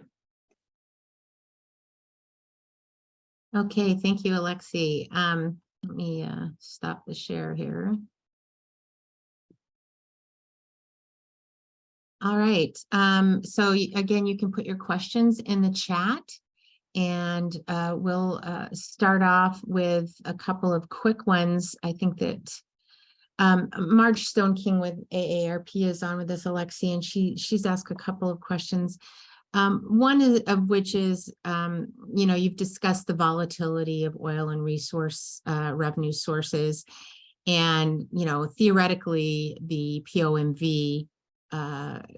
Okay, thank you, Alexei. Let me stop the share here. All right, so again, you can put your questions in the chat, and we'll start off with a couple of quick ones. I think that Marge Stone King with AARP is on with us, Alexei, and she's asked a couple of questions. One of which is, you've discussed the volatility of oil and resource revenue sources, and theoretically the POMV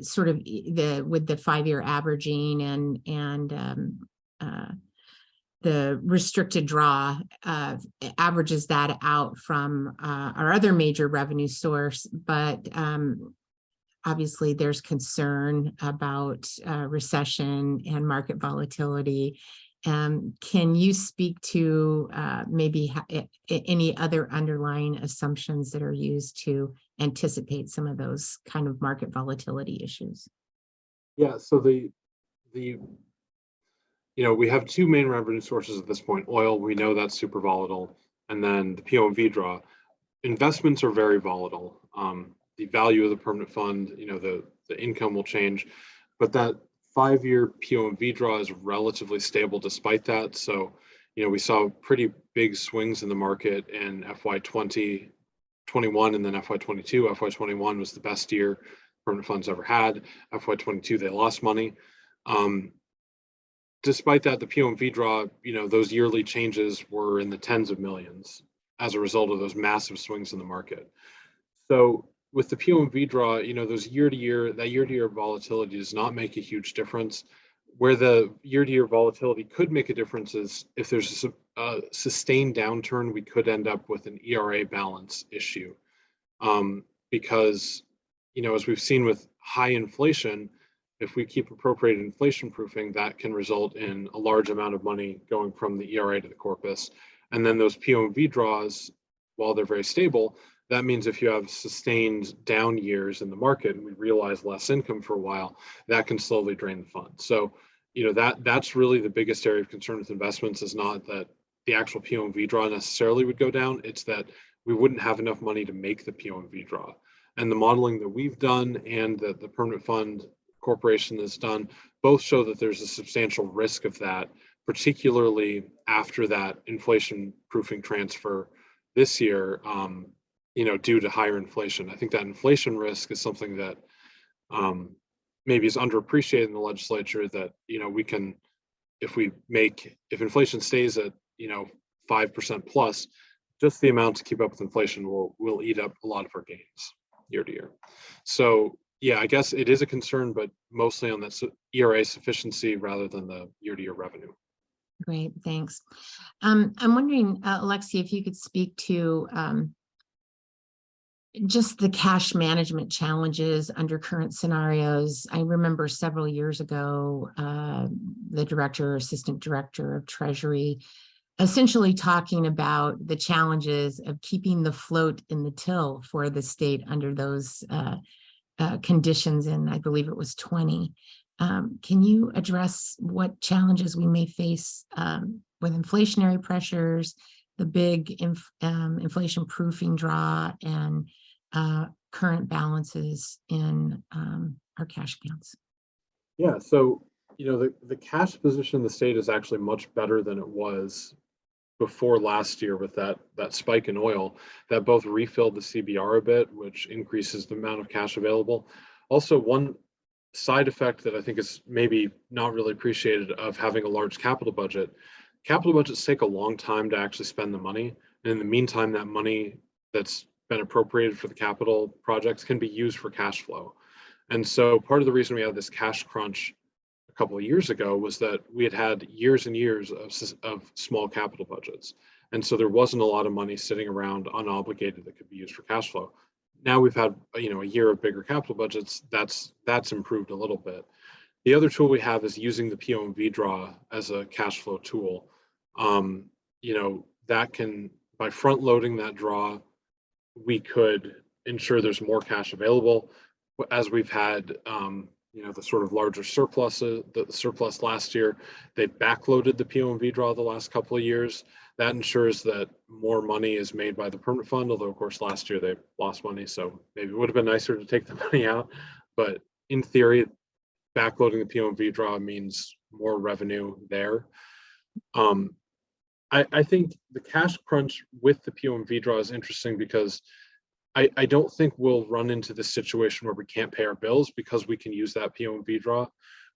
sort of with the 5-year averaging and the restricted draw averages that out from our other major revenue source, but obviously there's concern about recession and market volatility. Can you speak to maybe any other underlying assumptions that are used to anticipate some of those kind of market volatility issues? Yeah, so we have two main revenue sources at this point. Oil, we know that's super volatile, and then the POMV draw. Investments are very volatile. The value of the permanent fund, the income will change, but that 5-year POMV draw is relatively stable despite that. So, we saw pretty big swings in the market in FY20, 21, and then FY22. FY21 was the best year permanent funds ever had. FY22, they lost money. Despite that, the POMV draw, those yearly changes were in the tens of millions as a result of those massive swings in the market. So with the POMV draw, those year-to-year volatility does not make a huge difference. Where the year-to-year volatility could make a difference is if there's a sustained downturn, we could end up with an ERA balance issue, because as we've seen with high inflation, if we keep appropriate inflation proofing, that can result in a large amount of money going from the ERA to the corpus. And then those POMV draws, while they're very stable, that means if you have sustained down years in the market and we realize less income for a while, that can slowly drain the fund. So, that's really the biggest area of concern with investments, is not that the actual POMV draw necessarily would go down, it's that we wouldn't have enough money to make the POMV draw. And the modeling that we've done and that the Permanent Fund Corporation has done both show that there's a substantial risk of that, particularly after that inflation proofing transfer this year, due to higher inflation. I think that inflation risk is something that maybe is underappreciated in the legislature, that, we can, if inflation stays at, 5% plus, just the amount to keep up with inflation will eat up a lot of our gains year to year. So yeah, I guess it is a concern, but mostly on that ERA sufficiency rather than the year-to-year revenue. Great, thanks. I'm wondering, Alexei, if you could speak to just the cash management challenges under current scenarios. I remember several years ago, the director or assistant director of Treasury essentially talking about the challenges of keeping the float in the till for the state under those conditions, and I believe it was 20. Can you address what challenges we may face with inflationary pressures, the big inflation proofing draw, and current balances in our cash accounts? Yeah, so the cash position in the state is actually much better than it was before last year, with that spike in oil that both refilled the CBR a bit, which increases the amount of cash available. Also, one side effect that I think is maybe not really appreciated of having a large capital budgets take a long time to actually spend the money. And in the meantime, that money that's been appropriated for the capital projects can be used for cash flow. And so part of the reason we had this cash crunch a couple of years ago was that we had years and years of small capital budgets. And so there wasn't a lot of money sitting around unobligated that could be used for cash flow. Now we've had a year of bigger capital budgets. That's improved a little bit. The other tool we have is using the POMV draw as a cash flow tool. That can, by front loading that draw, we could ensure there's more cash available. As we've had the sort of larger surpluses, the surplus last year, they backloaded the POMV draw the last couple of years. That ensures that more money is made by the permanent fund, although of course last year they lost money, so maybe it would have been nicer to take the money out. But in theory, backloading the POMV draw means more revenue there. I think the cash crunch with the POMV draw is interesting because I don't think we'll run into this situation where we can't pay our bills because we can use that POMV draw,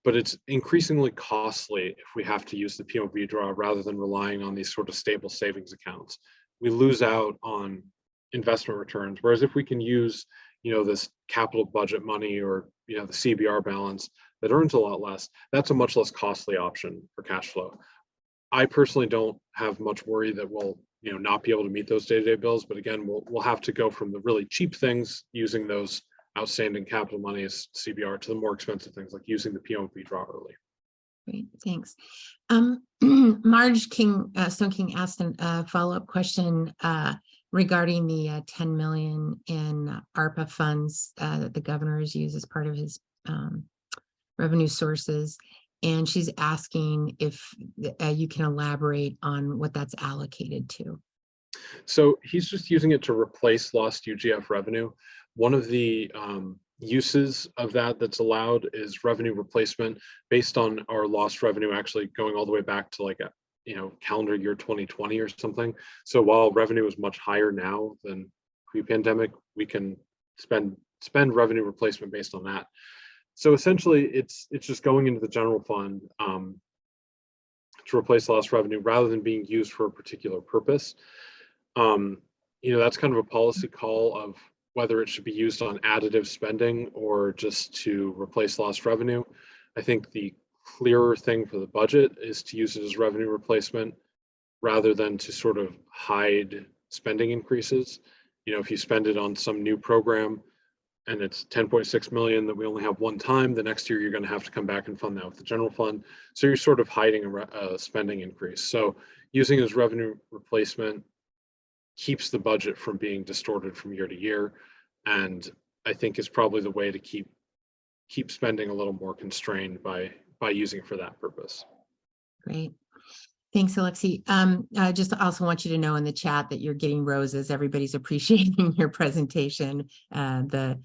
but it's increasingly costly if we have to use the POMV draw rather than relying on these sort of stable savings accounts. We lose out on investment returns, whereas if we can use this capital budget money or the CBR balance that earns a lot less, that's a much less costly option for cash flow. I personally don't have much worry that we'll not be able to meet those day-to-day bills, but again, we'll have to go from the really cheap things using those outstanding capital monies, CBR, to the more expensive things like using the POMV draw early. Great, thanks. Marge Stone King asked a follow-up question regarding the 10 million in ARPA funds that the governor has used as part of his revenue sources. And she's asking if you can elaborate on what that's allocated to. So he's just using it to replace lost UGF revenue. One of the uses of that's allowed is revenue replacement based on our lost revenue actually going all the way back to like calendar year 2020 or something. So while revenue is much higher now than pre-pandemic, we can spend revenue replacement based on that. So essentially, it's just going into the general fund to replace lost revenue rather than being used for a particular purpose. That's kind of a policy call of whether it should be used on additive spending or just to replace lost revenue. I think the clearer thing for the budget is to use it as revenue replacement rather than to sort of hide spending increases. If you spend it on some new program, and it's 10.6 million that we only have one time, the next year you're going to have to come back and fund that with the general fund. So you're sort of hiding a spending increase. So using it as revenue replacement keeps the budget from being distorted from year to year, and I think is probably the way to keep spending a little more constrained by using it for that purpose. Great. Thanks, Alexei. I just also want you to know in the chat that you're getting roses. Everybody's appreciating your presentation. The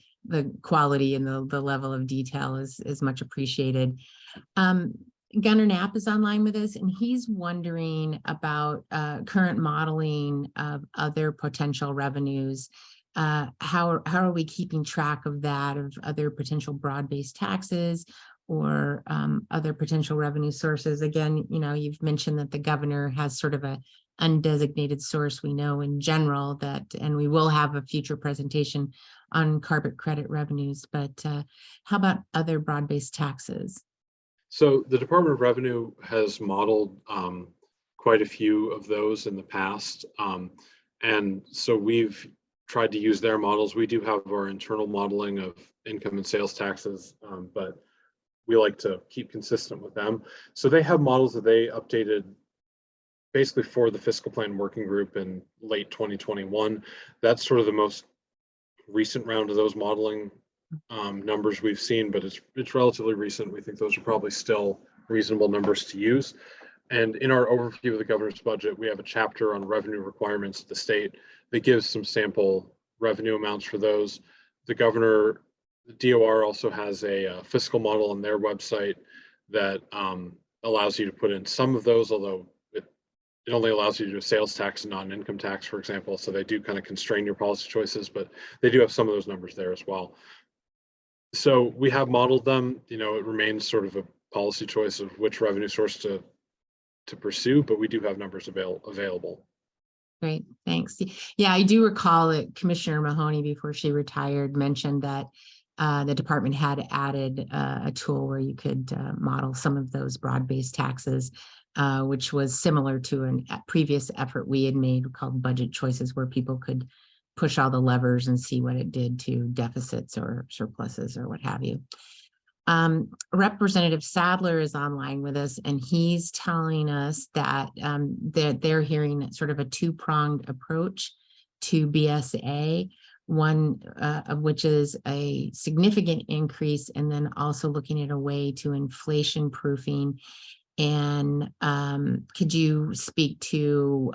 quality and the level of detail is much appreciated. Gunnar Knapp is online with us, and he's wondering about current modeling of other potential revenues. How are we keeping track of that, of other potential broad-based taxes or other potential revenue sources? Again, you've mentioned that the governor has sort of a undesignated source. We know in general that, and we will have a future presentation on carbon credit revenues, but how about other broad-based taxes? So the Department of Revenue has modeled quite a few of those in the past. And so we've tried to use their models. We do have our internal modeling of income and sales taxes, but we like to keep consistent with them. So they have models that they updated basically for the fiscal plan working group in late 2021. That's sort of the most recent round of those modeling numbers we've seen, but it's relatively recent. We think those are probably still reasonable numbers to use. And in our overview of the governor's budget, we have a chapter on revenue requirements of the state that gives some sample revenue amounts for those. The DOR also has a fiscal model on their website that allows you to put in some of those, although it only allows you to do a sales tax and not an income tax, for example. So they do kind of constrain your policy choices, but they do have some of those numbers there as well. So we have modeled them. It remains sort of a policy choice of which revenue source to pursue, but we do have numbers available. Great, thanks. Yeah, I do recall that Commissioner Mahoney, before she retired, mentioned that the department had added a tool where you could model some of those broad-based taxes, which was similar to a previous effort we had made called Budget Choices, where people could push all the levers and see what it did to deficits or surpluses or what have you. Representative Sadler is online with us, and he's telling us that they're hearing sort of a two-pronged approach to BSA, one of which is a significant increase, and then also looking at a way to inflation proofing. And could you speak to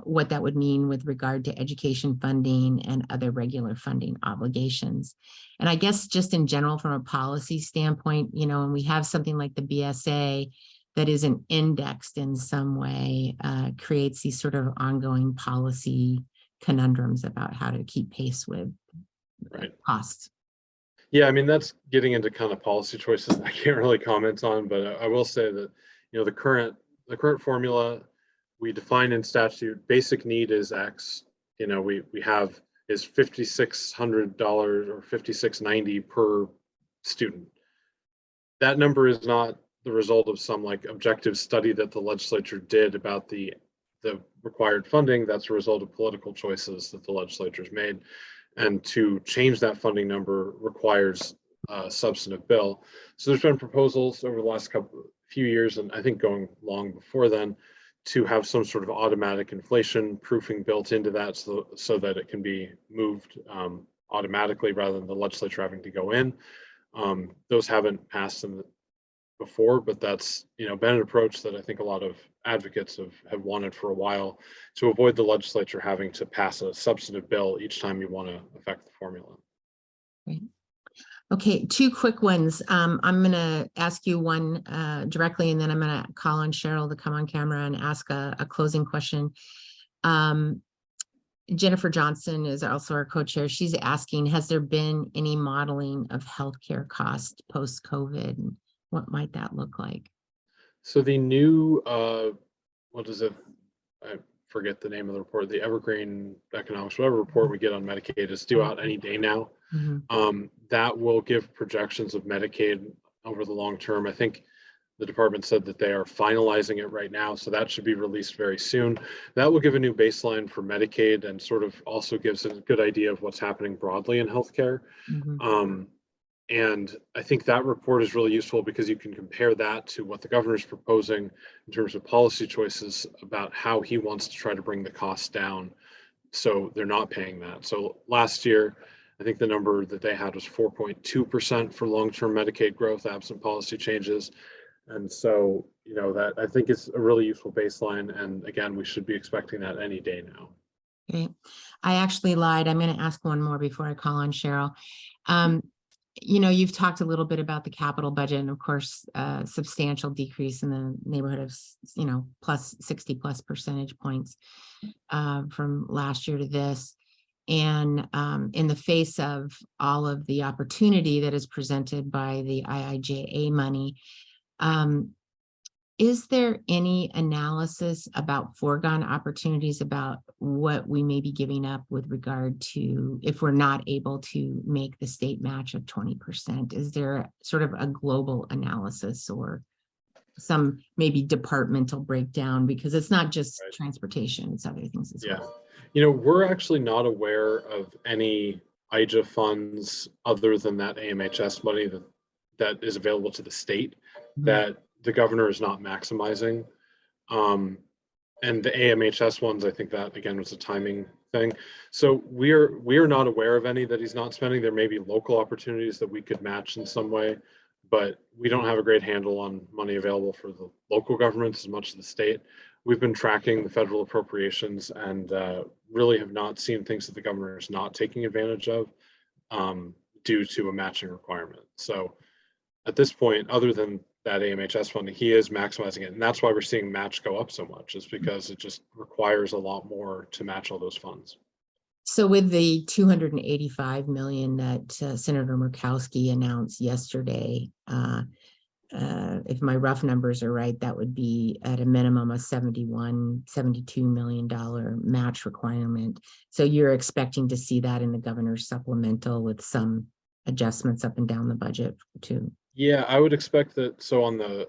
what that would mean with regard to education funding and other regular funding obligations? And I guess just in general, from a policy standpoint, when we have something like the BSA that isn't indexed in some way, creates these sort of ongoing policy conundrums about how to keep pace with costs. Yeah, I mean, that's getting into kind of policy choices I can't really comment on, but I will say that the current formula we define in statute, basic need is X. We have is $5,600 or $5,690 per student. That number is not the result of some objective study that the legislature did about the required funding. That's a result of political choices that the legislature's made. And to change that funding number requires a substantive bill. So there's been proposals over the last few years, and I think going long before then, to have some sort of automatic inflation proofing built into that so that it can be moved automatically rather than the legislature having to go in. Those haven't passed before, but that's been an approach that I think a lot of advocates have wanted for a while, to avoid the legislature having to pass a substantive bill each time you want to affect the formula. Great. Okay, two quick ones. I'm going to ask you one directly, and then I'm going to call on Cheryl to come on camera and ask a closing question. Jennifer Johnson is also our co-chair. She's asking, has there been any modeling of healthcare costs post-COVID? And what might that look like? So the new, what is it? I forget the name of the report, the Evergreen Economics, whatever report we get on Medicaid is due out any day now. Mm-hmm. That will give projections of Medicaid over the long term. I think The department said that they are finalizing it right now, so that should be released very soon. That will give a new baseline for Medicaid and sort of also gives a good idea of what's happening broadly in healthcare. Mhm. And I think that report is really useful because you can compare that to what the governor is proposing in terms of policy choices about how he wants to try to bring the costs down so they're not paying that. So last year, I think the number that they had was 4.2% for long-term Medicaid growth absent policy changes. And so, that I think is a really useful baseline. And again, we should be expecting that any day now. Okay. I actually lied. I'm going to ask one more before I call on Cheryl. You've talked a little bit about the capital budget and of course, substantial decrease in the neighborhood of, plus 60 plus percentage points from last year to this. And in the face of all of the opportunity that is presented by the IIJA money, is there any analysis about foregone opportunities about what we may be giving up with regard to if we're not able to make the state match of 20%? Is there sort of a global analysis or some maybe departmental breakdown? Because it's not just transportation, it's other things as well. We're actually not aware of any IJA funds other than that AMHS money that is available to the state that the governor is not maximizing. And the AMHS ones, I think that again was a timing thing. So we are not aware of any that he's not spending. There may be local opportunities that we could match in some way, but we don't have a great handle on money available for the local governments as much as the state. We've been tracking the federal appropriations and really have not seen things that the governor is not taking advantage of due to a matching requirement. So at this point, other than that AMHS funding, he is maximizing it. And that's why we're seeing match go up so much, is because it just requires a lot more to match all those funds. So with the 285 million that Senator Murkowski announced yesterday, if my rough numbers are right, that would be at a minimum a $72 million match requirement. So you're expecting to see that in the governor's supplemental with some adjustments up and down the budget too. Yeah, I would expect that. So on the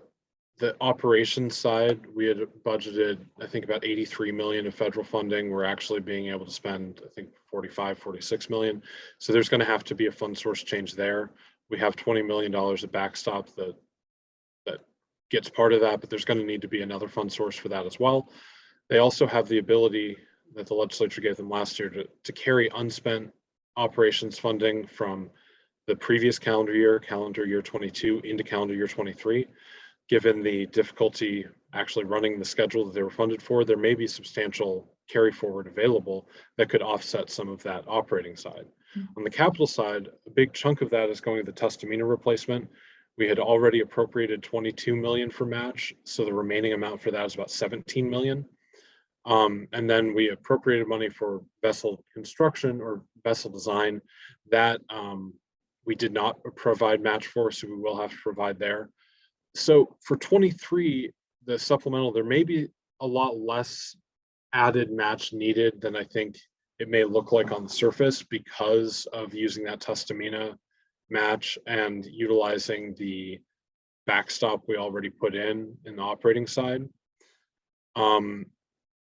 operations side, we had budgeted, I think, about 83 million of federal funding. We're actually being able to spend, I think, 46 million. So there's going to have to be a fund source change there. We have $20 million of backstop that gets part of that, but there's going to need to be another fund source for that as well. They also have the ability that the legislature gave them last year to carry unspent operations funding from the previous calendar year 22, into calendar year 23. Given the difficulty actually running the schedule that they were funded for, there may be substantial carry forward available that could offset some of that operating side. On the capital side, a big chunk of that is going to the Tustamina replacement. We had already appropriated 22 million for match, so the remaining amount for that is about 17 million. And then we appropriated money for vessel construction or vessel design that we did not provide match for, so we will have to provide there. So for 23, the supplemental, there may be a lot less added match needed than I think it may look like on the surface because of using that Tustamina match and utilizing the backstop we already put in the operating side.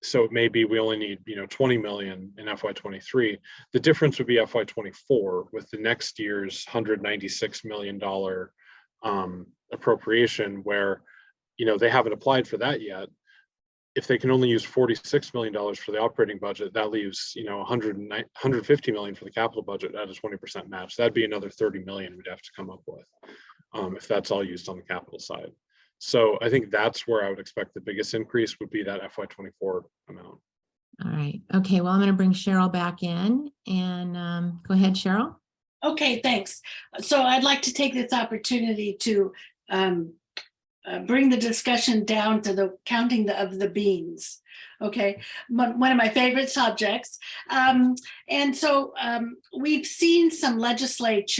So maybe we only need 20 million in FY23. The difference would be FY24 with the next year's $196 million appropriation, where they haven't applied for that yet. If they can only use $46 million for the operating budget, that leaves 150 million for the capital budget at a 20% match. That'd be another 30 million we'd have to come up with if that's all used on the capital side. So I think that's where I would expect the biggest increase would be that FY24 amount. All right. Okay. Well, I'm going to bring Cheryl back in and go ahead, Cheryl. Okay, thanks. So I'd like to take this opportunity to bring the discussion down to the counting of the beans. Okay, one of my favorite subjects. And so we've seen some legislators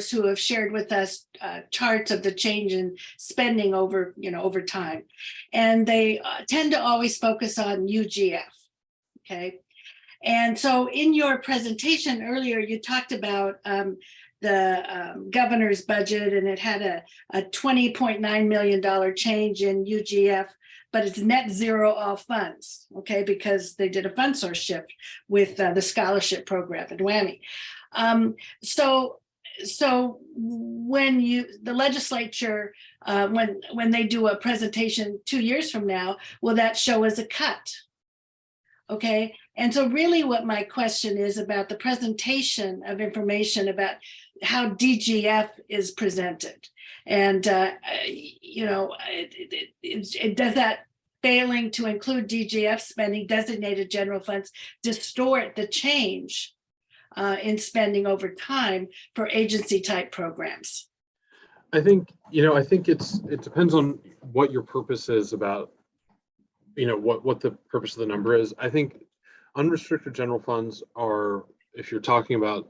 who have shared with us charts of the change in spending over time. And they tend to always focus on UGF, okay? And so in your presentation earlier, you talked about governor's budget, and it had a $20.9 million change in UGF, but it's net zero all funds, okay, because they did a fund source shift with the scholarship program at WWAMI. So when the legislature, when they do a presentation 2 years from now, will that show as a cut? Okay, and so really what my question is about the presentation of information about how DGF is presented. And, you know, does that failing to include DGF spending, designated general funds, distort the change in spending over time for agency type programs? I think, you know, I think it depends on what your purpose is about, you know, what the purpose of the number is. I think unrestricted general funds are, if you're talking about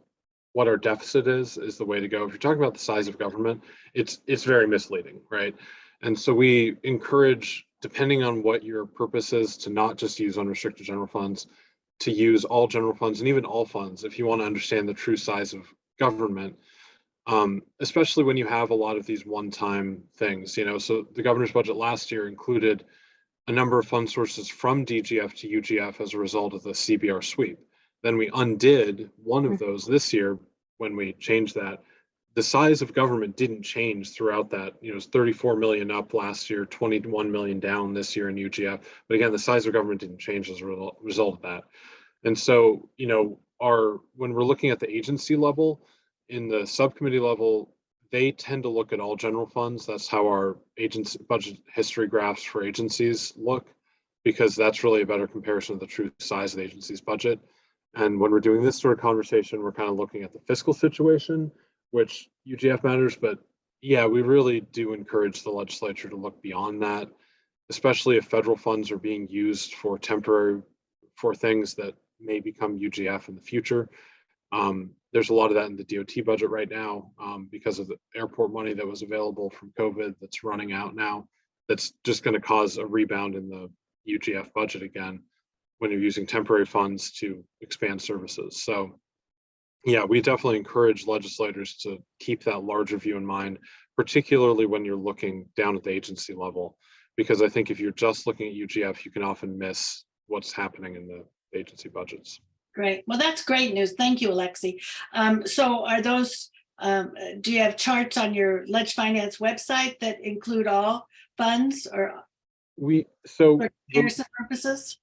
what our deficit is the way to go. If you're talking about the size of government, it's very misleading, right? And so we encourage, depending on what your purpose is, to not just use unrestricted general funds, to use all general funds and even all funds if you want to understand the true size of government, especially when you have a lot of these one-time things, you know. So the governor's budget last year included a number of fund sources from DGF to UGF as a result of the CBR sweep. Then we undid one of those this year when we changed that. The size of government didn't change throughout that. You know, it's 34 million up last year, 21 million down this year in UGF. But again, the size of government didn't change as a result of that. And so, you know, when we're looking at the agency level, in the subcommittee level, they tend to look at all general funds. That's how our agency budget history graphs for agencies look, because that's really a better comparison of the true size of the agency's budget. And when we're doing this sort of conversation, we're kind of looking at the fiscal situation, which UGF matters. But yeah, we really do encourage the legislature to look beyond that, especially if federal funds are being used for things that may become UGF in the future. There's a lot of that in the DOT budget right now because of the airport money that was available from COVID that's running out now. That's just going to cause a rebound in the UGF budget again when you're using temporary funds to expand services. So yeah, we definitely encourage legislators to keep that larger view in mind, particularly when you're looking down at the agency level, because I think if you're just looking at UGF, you can often miss what's happening in the agency budgets. Great. Well, that's great news. Thank you, Alexei. So are those, do you have charts on your Leg Finance website that include all funds or for comparison purposes?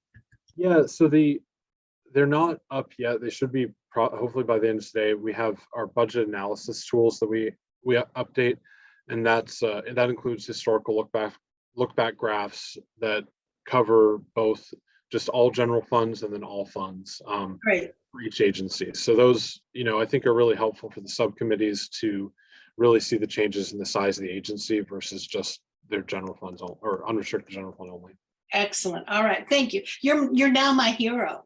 Yeah, so they're not up yet. They should be hopefully by the end of today. We have our budget analysis tools that we update, and that includes historical look back graphs that cover both just all general funds and then all funds for each agency. So those, you know, I think are really helpful for the subcommittees to really see the changes in the size of the agency versus just their general funds or unrestricted general fund only. Excellent. All right. Thank you. You're now my hero.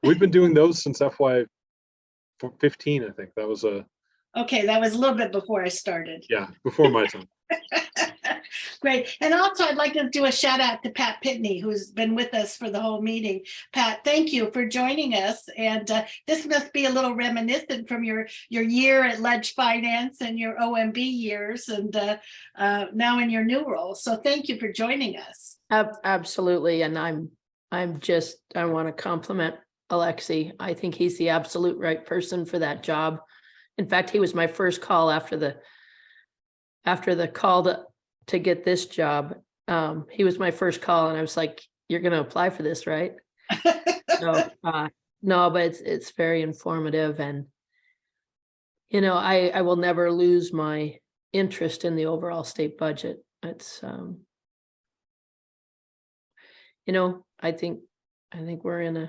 We've been doing those since FY2015, I think. That was okay, that was a little bit before I started. Yeah, before my time. Great. And also I'd like to do a shout out to Pat Pitney, who's been with us for the whole meeting. Pat, thank you for joining us. And this must be a little reminiscent from your year at Leg Finance and your OMB years, and now in your new role. So thank you for joining us. Absolutely. And I want to compliment Alexei. I think he's the absolute right person for that job. In fact, he was my first call after the call to get this job. He was my first call, and I was like, "You're going to apply for this, right?" No, but it's very informative, and you know, I will never lose my interest in the overall state budget. It's you know, I think we're in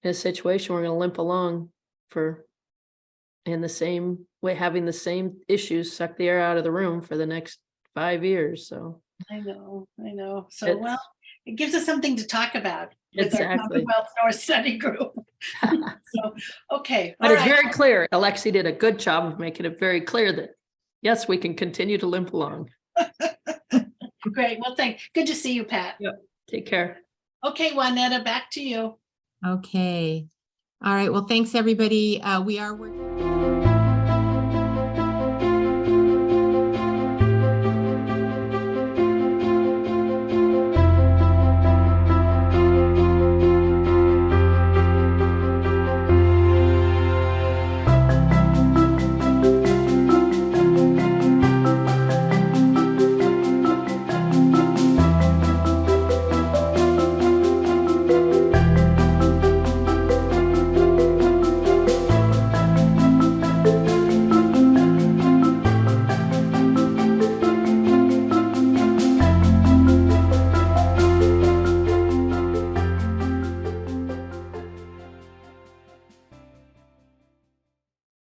a situation we're going to limp along in the same way, having the same issues suck the air out of the room for the next 5 years. So I know. So well, it gives us something to talk about with our Commonwealth North Study Group. So okay, but it's very clear. Alexei did a good job of making it very clear that yes, we can continue to limp along. Great. Well, good to see you, Pat. Yep. Take care. Okay, Juanetta, back to you. Okay. All right. Well, thanks, everybody. We are working.